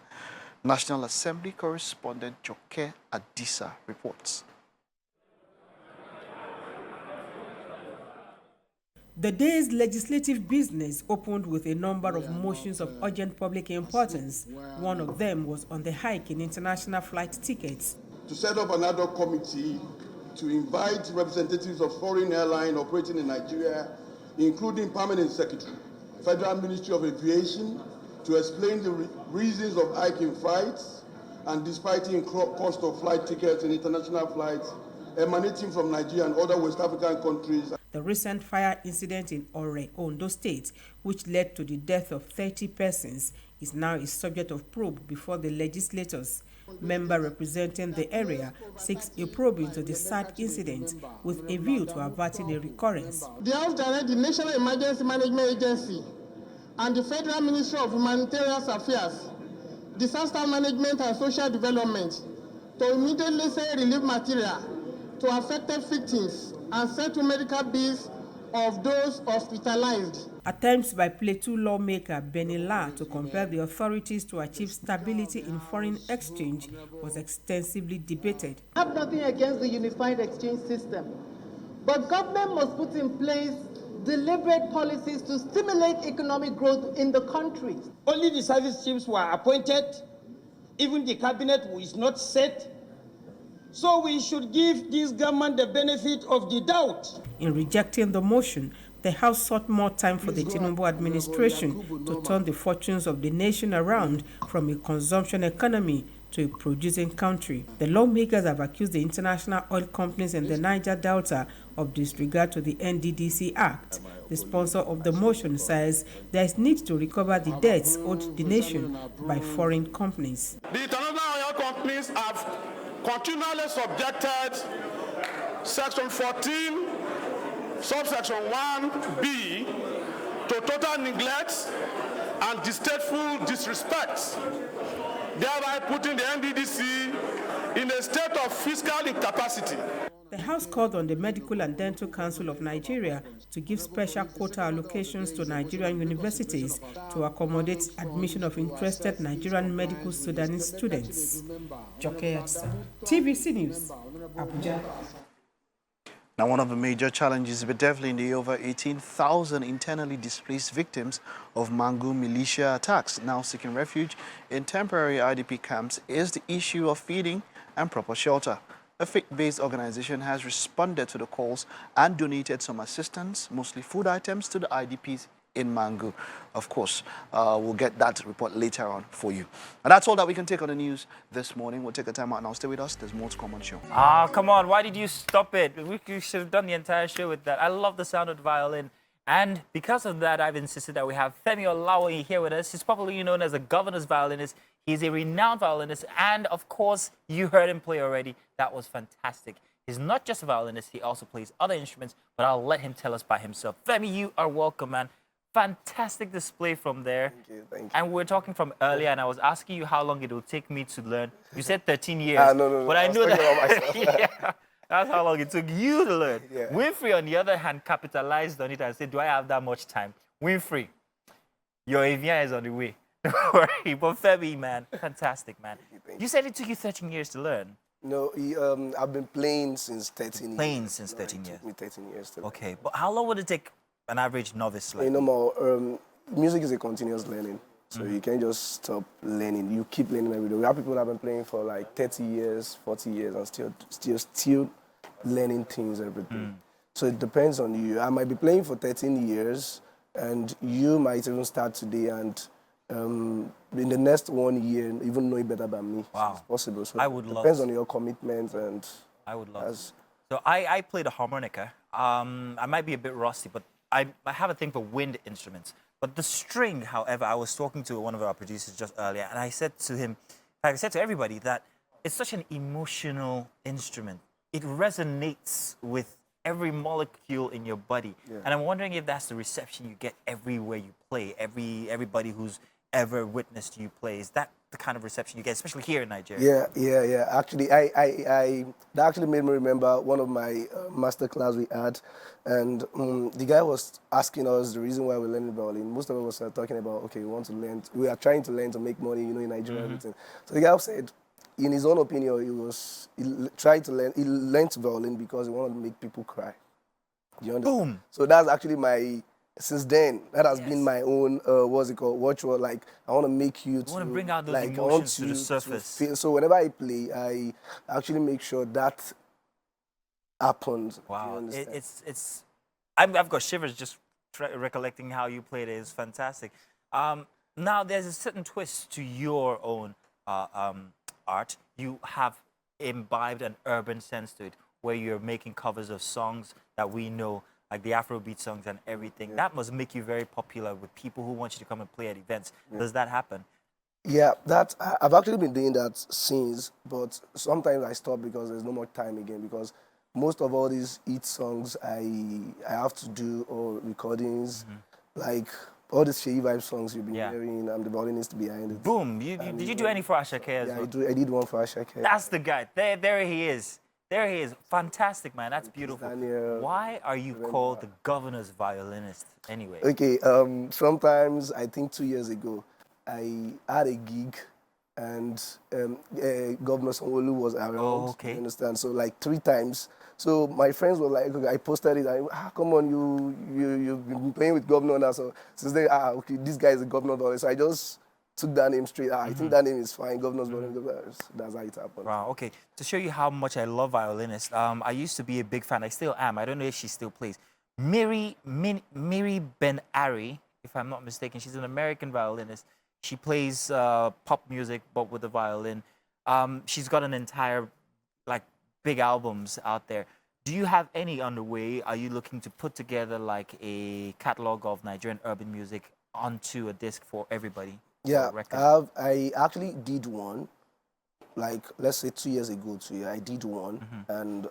National Assembly correspondent Joke Adisa reports. The day's legislative business opened with a number of motions of urgent public importance. One of them was on the hike in international flight tickets. To set up an ad hoc committee to invite representatives of foreign airlines operating in Nigeria, including Permanent Secretary, Federal Ministry of Aviation, to explain the reasons of hiking flights and dispatching cost of flight tickets in international flights emanating from Nigeria and other West African countries. The recent fire incident in Ore, Ondo State, which led to the death of 30 persons, is now a subject of probe before the legislators. Member representing the area seeks a probe into the sad incident with a view to averting a recurrence. The House directs the National Emergency Management Agency and the Federal Ministry of Humanitarian Affairs, Disaster Management and Social Development to immediately send relief material to affected victims and settle medical bills of those hospitalized. Attempts by Plateau lawmaker Benny La to compel the authorities to achieve stability in foreign exchange was extensively debated. I have nothing against the unified exchange system, but government must put in place deliberate policies to stimulate economic growth in the country. Only the service chiefs were appointed, even the cabinet is not set. So we should give this government the benefit of the doubt. In rejecting the motion, the House sought more time for the Tinubu administration to turn the fortunes of the nation around from a consumption economy to a producing country. The lawmakers have accused the international oil companies in the Niger Delta of disregard to the NDDC Act. The sponsor of the motion says there is need to recover the debts owed the nation by foreign companies. The international oil companies have continually subjected Section 14, subsection 1B, to total neglect and distasteful disrespect, thereby putting the NDDC in a state of fiscal incapacity. The House called on the Medical and Dental Council of Nigeria to give special quota allocations to Nigerian universities to accommodate admission of interested Nigerian medical Sudanese students. Joke Yatsa, TVC News, Abuja. Now, one of the major challenges bedeviling the over 18,000 internally displaced victims of Mangu militia attacks now seeking refuge in temporary IDP camps is the issue of feeding and proper shelter. A faith-based organization has responded to the calls and donated some assistance, mostly food items, to the IDPs in Mangu. Of course, we'll get that report later on for you. And that's all that we can take on the news this morning. We'll take a time out now. Stay with us. There's more to come on the show. Come on. Why did you stop it? We should have done the entire show with that. I love the sound of the violin. And because of that, I've insisted that we have Femi Olawoye here with us. He's popularly known as a governor's violinist. He's a renowned violinist. And, of course, you heard him play already. That was fantastic. He's not just a violinist. He also plays other instruments. But I'll let him tell us by himself. Femi, you are welcome, man. Fantastic display from there. Thank you. And we were talking from earlier, and I was asking you how long it will take me to learn. You said 13 years. No. But I knew that. Yeah, that's how long it took you to learn. Yeah. Winfrey, on the other hand, capitalized on it and said, do I have that much time? Winfrey, your avian is on the way. Don't worry. But Femi, man, fantastic, man. You said it took you 13 years to learn. No, I've been playing since 13 years. Playing since 13 years? It took me 13 years to learn. Okay, but how long would it take an average novice like? Music is a continuous learning. So you can't just stop learning. You keep learning every day. We have people that have been playing for like 30 years, 40 years, and still learning things every day. So it depends on you. I might be playing for 13 years, and you might even start today, and in the next 1 year, even know it better than me. Wow. So it's possible. So I would love depends on your commitment, and I would love So I play the harmonica. I might be a bit rusty, but I have a thing for wind instruments. But the string, however, I was talking to one of our producers just earlier, and I said to him, I said to everybody that it's such an emotional instrument. It resonates with every molecule in your body. Yeah. And I'm wondering if that's the reception you get everywhere you play, everybody who's ever witnessed you play. Is that the kind of reception you get, especially here in Nigeria? Yeah. Actually, that actually made me remember one of my master class we had, and the guy was asking us the reason why we're learning violin. Most of us are talking about, okay, we are trying to learn to make money, in Nigeria and everything. So the guy said, in his own opinion, he learned violin because he wanted to make people cry. You understand? Boom. So that's actually since then, that has been my own, what's it called, watchword. Like, I want to make you to... want to bring out those like, emotions to the to surface. feel. So whenever I play, I actually make sure that happens. Wow. I've got shivers just recollecting how you played it. It's fantastic. Now, there's a certain twist to your own art. You have imbibed an urban sense to it, where you're making covers of songs that we know, like the Afrobeat songs and everything. That must make you very popular with people who want you to come and play at events. Does that happen? Yeah, I've actually been doing that since, but sometimes I stop because there's no more time again, because most of all these hit songs I have to do, or recordings, like all these Sheyi Vibe songs you've been hearing, I'm the violinist behind it. Boom. Did you do any for Ashake as well? Yeah, I did one for Ashake. That's the guy. There he is. There he is. Fantastic, man. That's beautiful. Why are you called the governor's violinist anyway? Okay, sometimes, I think 2 years ago, I had a gig and Governor Sanwo-Olu was around. Oh, okay. You understand? So like 3 times. So my friends were like, okay, I posted it. Come on, you've been playing with Governor now. So since then, okay, this guy is a governor. So I just took that name straight. I think that name is fine. Governor's violinist. That's how it happened. Wow. Okay. To show you how much I love violinists, I used to be a big fan. I still am. I don't know if she still plays. Miri Ben Ari, if I'm not mistaken. She's an American violinist. She plays pop music, but with the violin. She's got an entire, like, big albums out there. Do you have any underway? Are you looking to put together like a catalog of Nigerian urban music onto a disc for everybody? Yeah, I actually did one, like, let's say 2 years ago. I did one, and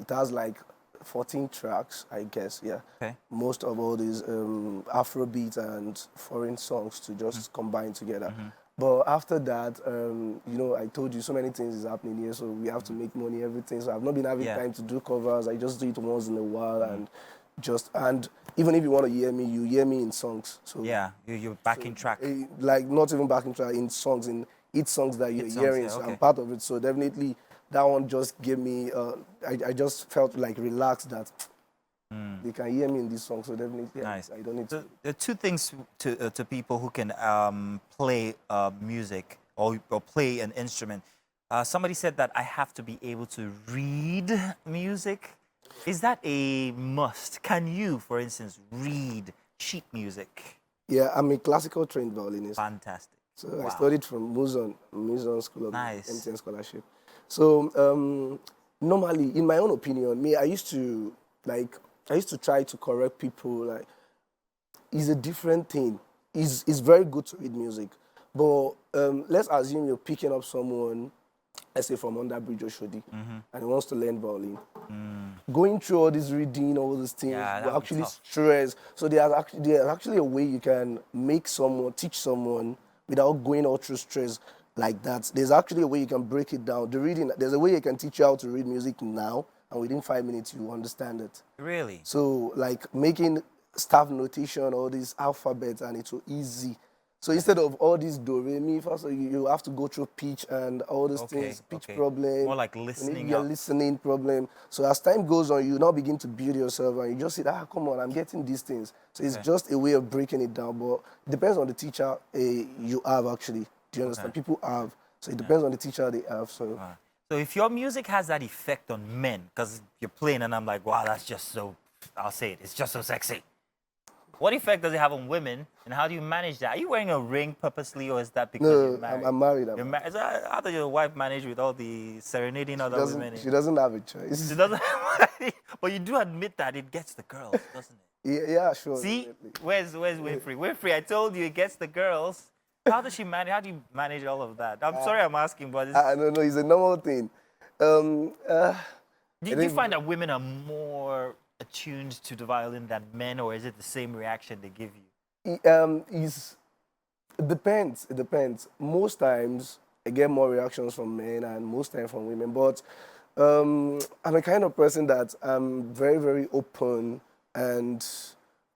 it has like 14 tracks, I guess, yeah. Okay. Most of all these Afrobeat and foreign songs to just combine together. But after that, you know, I told you so many things is happening here, so we have to make money, everything. So I've not been having time to do covers. I just do it once in a while, and even if you want to hear me, you hear me in songs. So yeah, you're backing track. Like, not even backing track, in songs, in hit songs that you're hearing. Yeah, so I'm part of it. So definitely, that one just gave me, I just felt like relaxed that they can hear me in this song. So definitely, nice. I don't need to. There are 2 things to people who can play music or play an instrument. Somebody said that I have to be able to read music. Is that a must? Can you, for instance, read sheet music? Yeah, I'm a classical trained violinist. Fantastic. So I studied from Muzon School of MTN Scholarship. So normally, in my own opinion, I used to try to correct people. Like, it's a different thing. It's very good to read music, but let's assume you're picking up someone, let's say from Underbridge Oshodi, and he wants to learn violin. Going through all this reading, all these things, will actually stress. So there's actually a way you can teach someone without going all through stress like that. There's actually a way you can break it down. There's a way you can teach you how to read music now, and within 5 minutes you understand it. Really? So like making staff notation, all these alphabets, and it's so easy. So instead of all these do, re, mi, fa, so you have to go through pitch and all those things, pitch problem. More like listening. Your listening problem. So as time goes on, you now begin to build yourself, and you just say, come on, I'm getting these things. So it's just a way of breaking it down, but it depends on the teacher you have, actually. Do you understand? People have. So it depends on the teacher they have. So. So if your music has that effect on men, because you're playing and I'm like, wow, that's just so, I'll say it, it's just so sexy. What effect does it have on women, and how do you manage that? Are you wearing a ring purposely, or is that because you're married? I'm married. How does your wife manage with all the serenading other women? She doesn't have a choice. She doesn't. But you do admit that it gets the girls, doesn't it? Yeah, sure. See, where's Winfrey? Winfrey, I told you it gets the girls. How does she manage? How do you manage all of that? I'm sorry I'm asking, but no, it's a normal thing. Do you find that women are more attuned to the violin than men, or is it the same reaction they give you? It depends. It depends. Most times I get more reactions from men, and most times from women. But I'm a kind of person that I'm very, very open, and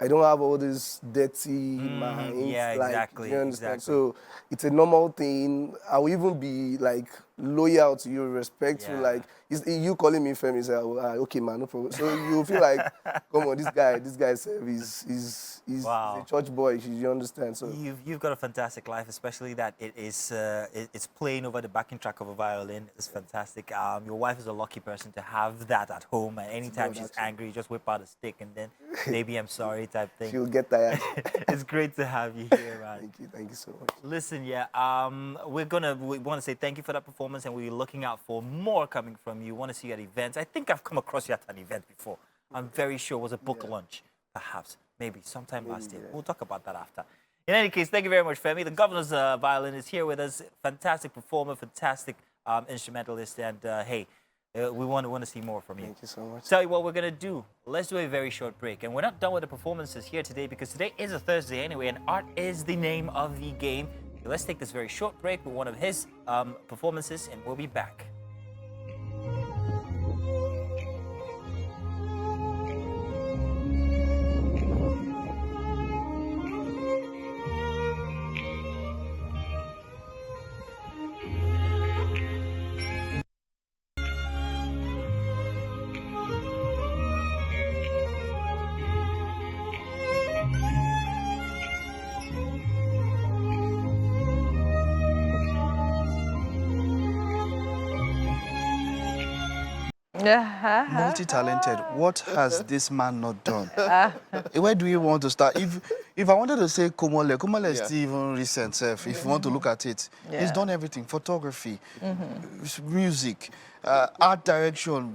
I don't have all this dirty minds. Yeah, like, exactly. You understand? Exactly. So it's a normal thing. I'll even be like, loyal to you, respectful. Like you calling me Femi, say, okay, man, no problem. So you feel like, come on, this guy he's a church boy. You understand? So you've got a fantastic life, especially that it's playing over the backing track of a violin. It's fantastic. Your wife is a lucky person to have that at home, and anytime she's angry, you just whip out a stick and then maybe I'm sorry type thing. She'll get tired. It's great to have you here, man. Thank you so much. Listen, we want to say thank you for that performance, and we're looking out for more coming from you. Want to see you at events. I think I've come across you at an event before. I'm very sure it was a book launch, perhaps, maybe sometime last year. We'll talk about that after. In any case, thank you very much, Femi. The governor's violin is here with us. Fantastic performer, fantastic instrumentalist, and hey, we want to see more from you. Thank you so much. Tell you what we're going to do. Let's do a very short break. And we're not done with the performances here today because today is a Thursday anyway, and art is the name of the game. So let's take this very short break with one of his performances, and we'll be back. Multi-talented. What has this man not done? Where do you want to start? If I wanted to say Komole is still even recent. If you want to look at it, he's done everything: photography, music, art direction,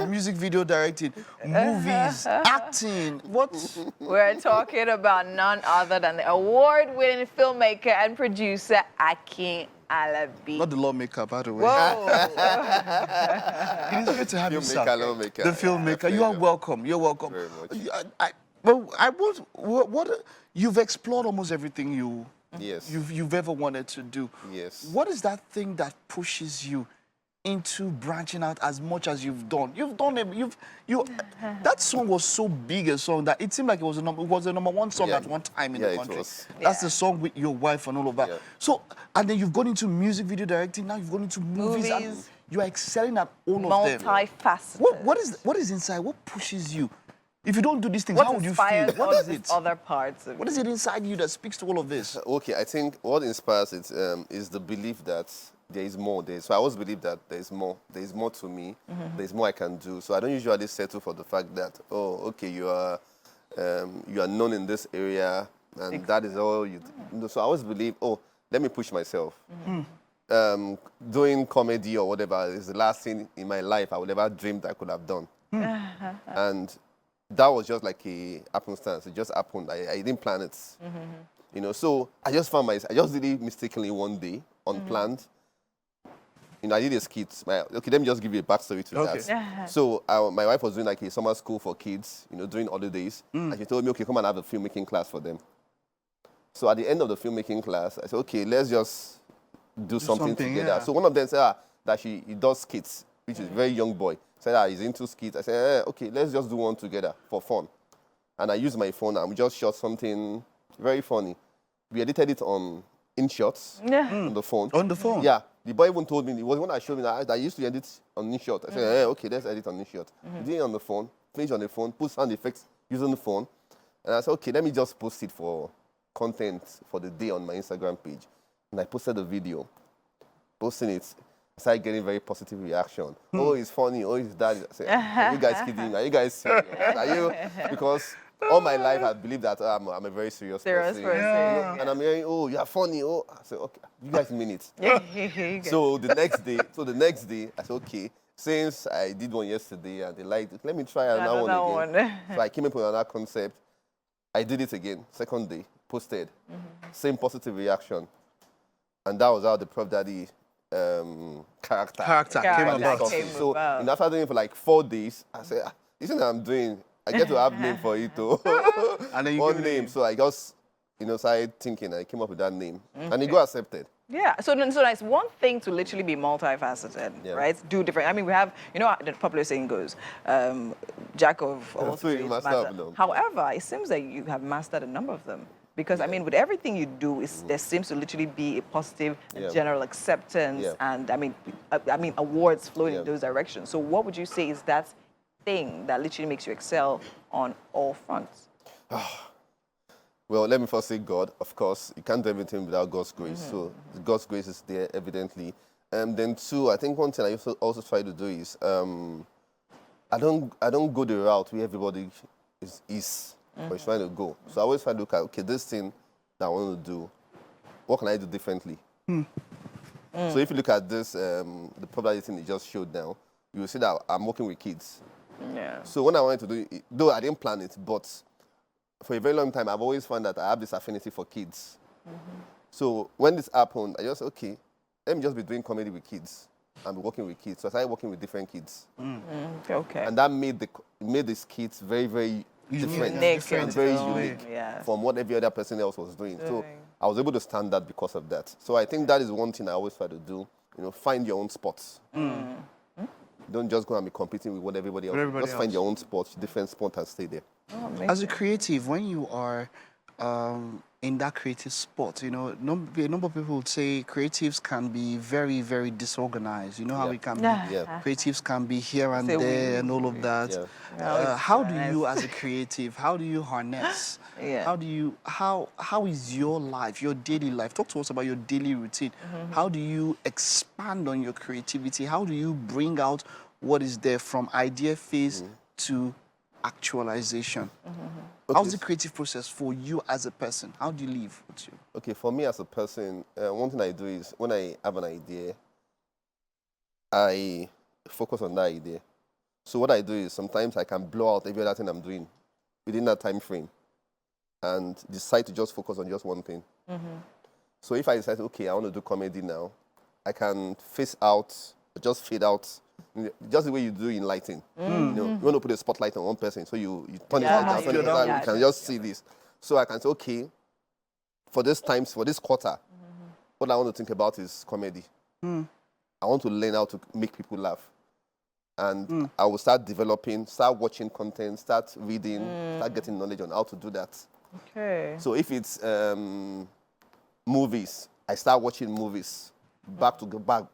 music video directing, movies, acting. What? We're talking about none other than the award-winning filmmaker and producer Akin Alabi. Not the lawmaker, by the way. Whoa. It is great to have you, sir. Lawmaker. The filmmaker. You are welcome. You're welcome. Very much. You've explored almost everything you've ever wanted to do. Yes. What is that thing that pushes you into branching out as much as you've done? That song was so big a song that it seemed like it was the number one song at one time in the country. That's the song with your wife and all of that. Yeah. So, and then you've gone into music video directing, now you've gone into movies. And you are excelling at all of them. Multifaceted. What is inside? What pushes you? If you don't do these things, how would you feel? What is it? Other parts of what is it inside you that speaks to all of this? Okay, I think what inspires it is the belief that there is more. So I always believe that there is more. There is more to me. There is more I can do. So I don't usually settle for the fact that, oh, okay, you are known in this area, and that is all you do. So I always believe, oh, let me push myself. Doing comedy or whatever is the last thing in my life I would ever dreamed I could have done. And that was just like a happenstance. It just happened. I didn't plan it. You know, so I just found I just did it mistakenly one day, unplanned. You know, I did a skit. Okay, let me just give you a backstory to that. So my wife was doing like a summer school for kids, you know, during holidays. And she told me, okay, come and have a filmmaking class for them. So at the end of the filmmaking class, I said, okay, let's just do something together. Yeah. So one of them said that he does skits, which is a very young boy. Said he's into skits. I said, okay, let's just do one together for fun. And I used my phone and we just shot something very funny. We edited it on InShots on the phone. On the phone? Yeah. The boy even told me, it was when I showed me that I used to edit on InShot. I said, okay, let's edit on InShot. We did it on the phone, finished on the phone, put sound effects using the phone. And I said, okay, let me just post it for content for the day on my Instagram page. And I posted the video. Posting it, I started getting very positive reaction. Oh, it's funny. Oh, it's that. I said, are you guys kidding? Are you guys serious? Are you? Because all my life I believed that I'm a very serious person. Yeah. And I'm hearing, oh, you're funny. Oh, I said, okay, you guys mean it. So the next day, I said, okay, since I did one yesterday and they liked it, let me try another one again. So I came up with another concept. I did it again, second day, posted. Same positive reaction. And that was how the Prof Daddy character came about. So after doing it for like 4 days, I said, this is what I'm doing. I get to have a name for it too. And then one name. So I just, started thinking. I came up with that name. And it got accepted. Yeah, so it's one thing to literally be multifaceted, right? Do different. I mean, we have, the popular saying goes, jack of all trades. However, it seems that you have mastered a number of them. Because, I mean, with everything you do, there seems to literally be a positive and general acceptance and, I mean, awards flowing in those directions. So what would you say is that thing that literally makes you excel on all fronts? Well, let me first say God, of course. You can't do everything without God's grace. So God's grace is there, evidently. Then two, I think one thing I also try to do is I don't go the route where everybody is or is trying to go. So I always try to look at, okay, this thing that I want to do, what can I do differently? So if you look at this, the popular thing you just showed now, you will see that I'm working with kids. Yeah. So when I wanted to do it, though I didn't plan it, but for a very long time, I've always found that I have this affinity for kids. So when this happened, I just, okay, let me just be doing comedy with kids and be working with kids. So I started working with different kids. Okay. And that made these kids very, very different and very unique from what every other person else was doing. So I was able to stand that because of that. So I think that is one thing I always try to do, find your own spots. Don't just go and be competing with what everybody else does. Just find your own spot, different spot, and stay there. As a creative, when you are in that creative spot, a number of people would say creatives can be very, very disorganized. You know how we can be, creatives can be here and there and all of that. How do you, as a creative, how do you harness? How is your life, your daily life? Talk to us about your daily routine. How do you expand on your creativity? How do you bring out what is there from idea phase to actualization? How's the creative process for you as a person? How do you live with you? Okay, for me as a person, one thing I do is when I have an idea, I focus on that idea. So what I do is sometimes I can blow out every other thing I'm doing within that time frame and decide to just focus on just one thing. So if I decide, okay, I want to do comedy now, I can face out, just fade out, just the way you do in lighting. You want to put a spotlight on one person, so you turn it down, you can just see this. So I can say, okay, for this quarter, what I want to think about is comedy. I want to learn how to make people laugh. And I will start developing, start watching content, start reading, start getting knowledge on how to do that. Okay. So if it's movies, I start watching movies back to back.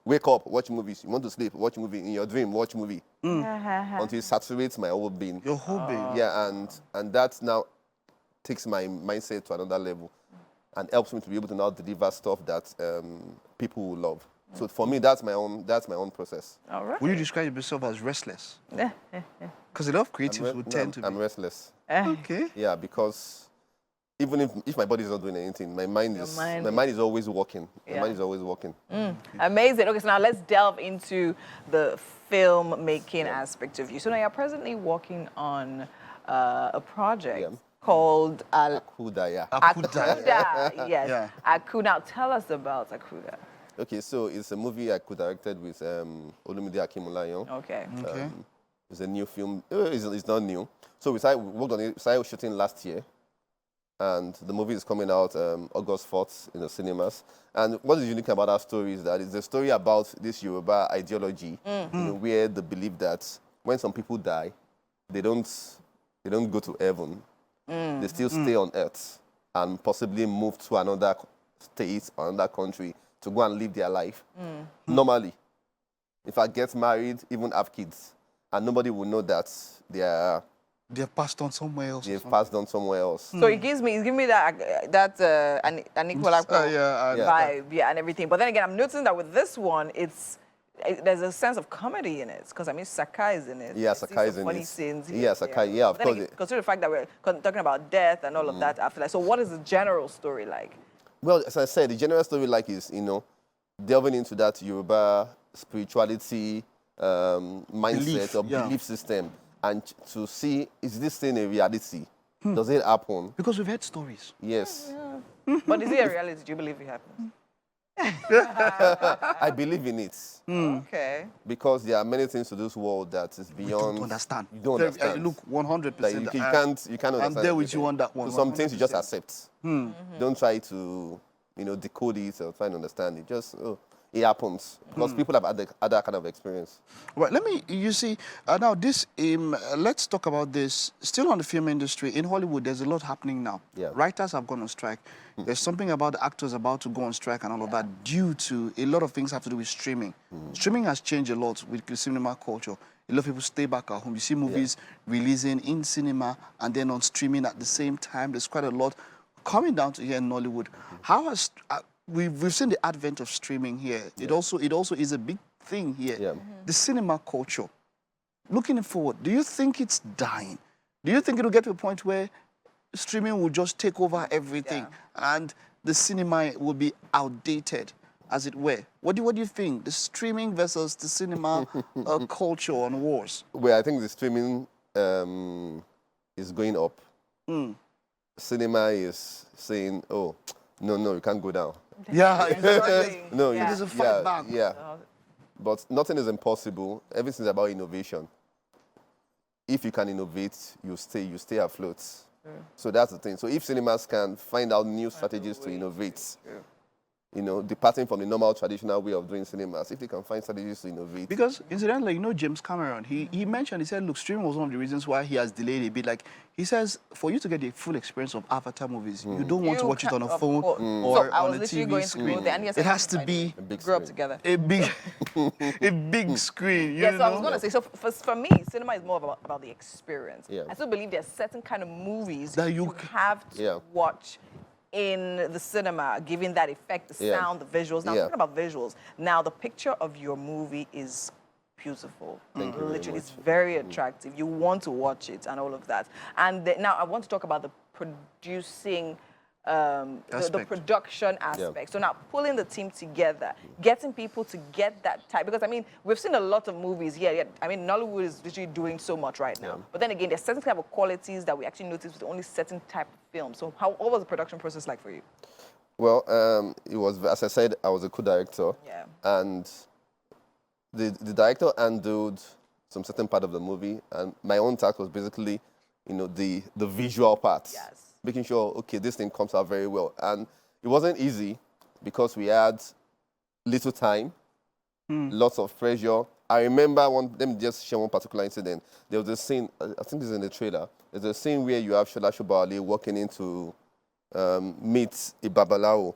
Wake up, watch movies. You want to sleep, watch movie. In your dream, watch movie. Until it saturates my whole being. Your whole being. Yeah, and that now takes my mindset to another level and helps me to be able to now deliver stuff that people will love. So for me, that's my own process. All right. Would you describe yourself as restless? Because a lot of creatives would tend to be. I'm restless. Okay. Yeah, because even if my body is not doing anything, my mind is always working. My mind is always working. Amazing. Okay, so now let's delve into the filmmaking aspect of you. So now you're presently working on a project called Akuda. Akuda, yes. Akuda. Now tell us about Akuda. Okay, so it's a movie I co-directed with Olumide Akimolayan. Okay. It's a new film. It's not new. So we worked on it. Started shooting last year. And the movie is coming out August 4th in the cinemas. And what is unique about our story is that it's a story about this Yoruba ideology, where they believe that when some people die, they don't go to heaven. They still stay on earth and possibly move to another state or another country to go and live their life normally. If I get married, even have kids, and nobody will know that they're passed on somewhere else. They've passed on somewhere else. So it gives me that an equal vibe, and everything. But then again, I'm noticing that with this one, there's a sense of comedy in it, because I mean Sakai is in it. Yeah, Sakai is in it. Funny scenes. Yeah, Sakai. Yeah, of course. Consider the fact that we're talking about death and all of that after that. So what is the general story like? Well, as I said, the general story like is delving into that Yoruba spirituality mindset or belief system. And to see, is this thing a reality? Does it happen? Because we've heard stories. Yes. But is it a reality? Do you believe it happens? I believe in it. Okay. Because there are many things to this world that is beyond. You don't understand. You don't understand. Look, 100%. Like you can't understand. I'm there with you on that one. So some things you just accept. Don't try to, decode it or try to understand it. Just, it happens because people have had that kind of experience. Right, you see, now this, let's talk about this. Still on the film industry, in Hollywood, there's a lot happening now. Yeah. Writers have gone on strike. There's something about the actors about to go on strike and all of that due to a lot of things have to do with streaming. Streaming has changed a lot with the cinema culture. A lot of people stay back at home. You see movies releasing in cinema and then on streaming at the same time. There's quite a lot coming down to here in Nollywood. How has... We've seen the advent of streaming here. It also is a big thing here. The cinema culture. Looking forward, do you think it's dying? Do you think it'll get to a point where streaming will just take over everything and the cinema will be outdated, as it were? What do you think? The streaming versus the cinema culture on wars? Well, I think the streaming is going up. Cinema is saying, oh, no, you can't go down. Yeah, no, it is a fight back. Yeah, but nothing is impossible. Everything's about innovation. If you can innovate, you stay afloat. So that's the thing. So if cinemas can find out new strategies to innovate, you know, departing from the normal traditional way of doing cinemas, if they can find strategies to innovate. Because incidentally, you know, James Cameron, he mentioned, he said, look, streaming was one of the reasons why he has delayed a bit. Like, he says, for you to get the full experience of Avatar movies, you don't want to watch it on a phone or on a TV screen. It has to be grow up together. a big screen. Yeah, so I was going to say, so for me, cinema is more about the experience. I still believe there's certain kind of movies that you have to watch in the cinema, giving that effect, the sound, the visuals. Now, talking about visuals, now the picture of your movie is beautiful. Literally, it's very attractive. You want to watch it and all of that. And now I want to talk about the producing, the production aspect. So now pulling the team together, getting people to get that type, because I mean, we've seen a lot of movies here. I mean, Nollywood is literally doing so much right now. But then again, there's certain type of qualities that we actually notice with only certain type of film. So what was the production process like for you? Well, it was, as I said, I was a co-director. And the director handled some certain part of the movie, and my own task was basically, you know, the visual part. Making sure, okay, this thing comes out very well. And it wasn't easy because we had little time, lots of pressure. I remember let me just share one particular incident. There was a scene, I think this is in the trailer, there's a scene where you have Shola Shobali walking in to meet a Babalao.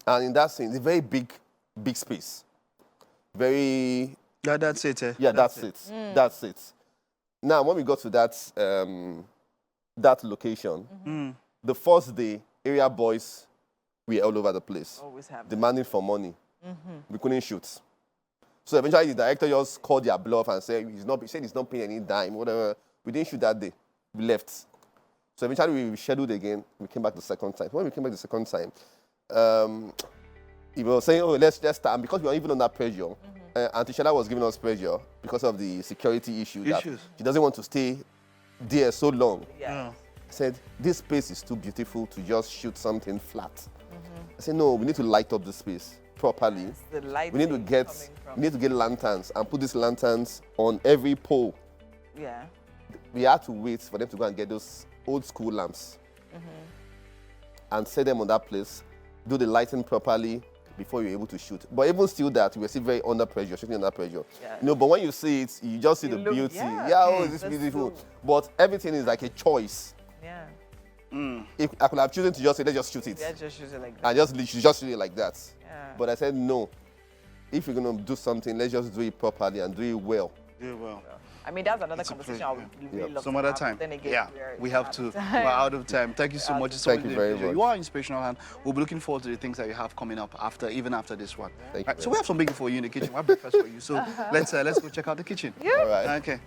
And in that scene, it's a very big space. Very... Yeah, that's it. Yeah, that's it. That's it. Now, when we got to that location, the first day, area boys were all over the place, demanding for money. We couldn't shoot. So eventually the director just called their bluff and said he's not paying any dime, whatever. We didn't shoot that day. We left. So eventually we scheduled again. We came back the second time. When we came back the second time, he was saying, oh, let's start. And because we were even under pressure, Auntie Shada was giving us pressure because of the security issue. That she doesn't want to stay there so long. I said, this space is too beautiful to just shoot something flat. I said, no, we need to light up the space properly. We need to get lanterns and put these lanterns on every pole. We had to wait for them to go and get those old school lamps and set them on that place, do the lighting properly before you're able to shoot. But even still that, we were still very under pressure, shooting under pressure. You know, but when you see it, you just see the beauty. Oh, this is beautiful. Cool. But everything is like a choice. If I could have chosen to just say, let's just shoot it. Just shoot it like that. And just shoot it like that. But I said, no. If you're going to do something, let's just do it properly and do it well. I mean, that's another conversation I would really love some to other have. time. Then again, we have to. We're out of time. Thank you so much. Thank you very much. You are inspirational, and we'll be looking forward to the things that you have coming up even after this one. Thank you. So we have something for you in the kitchen. We have breakfast for you. So let's go check out the kitchen. All right. Okay.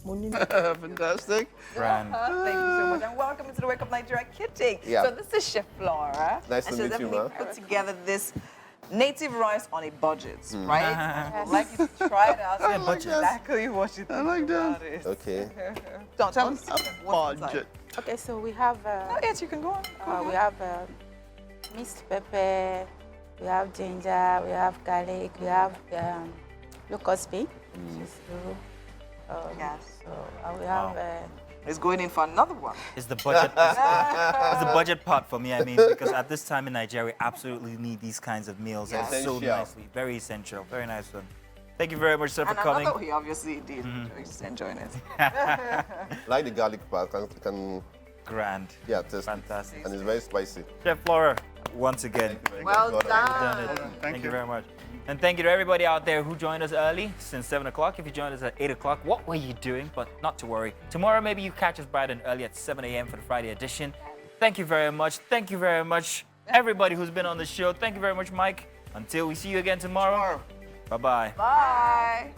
Fantastic. Thank you so much, and welcome to the Wake Up Nigeria kitchen. So this is Chef Flora. Nice to meet you, ma. Put together this native rice on a budget, right? I'd like you to try it out. Exactly what you think. I like that. Okay. Don't tell us what's budget. Okay, so we have. Yes, you can go on. We have minced pepper. We have ginger. We have garlic. We have locust bean. Yes. So we have He's going in for another one. It's the budget. It's the budget part for me. I mean, because at this time in Nigeria, we absolutely need these kinds of meals. Yes. And so nicely, very essential, very nice one. Thank you very much, sir, for coming. He obviously did. He's enjoying it. Like the garlic part, can grand. Yeah, taste fantastic, and it's very spicy. Chef Flora, once again, well done. Done it. Thank you very much. And thank you to everybody out there who joined us early since 7 o'clock. If you joined us at 8 o'clock, what were you doing? But not to worry. Tomorrow, maybe you catch us bright and early at 7 a.m. for the Friday edition. Thank you very much. Thank you very much, everybody who's been on the show. Thank you very much, Mike. Until we see you again tomorrow. Bye-bye. Bye.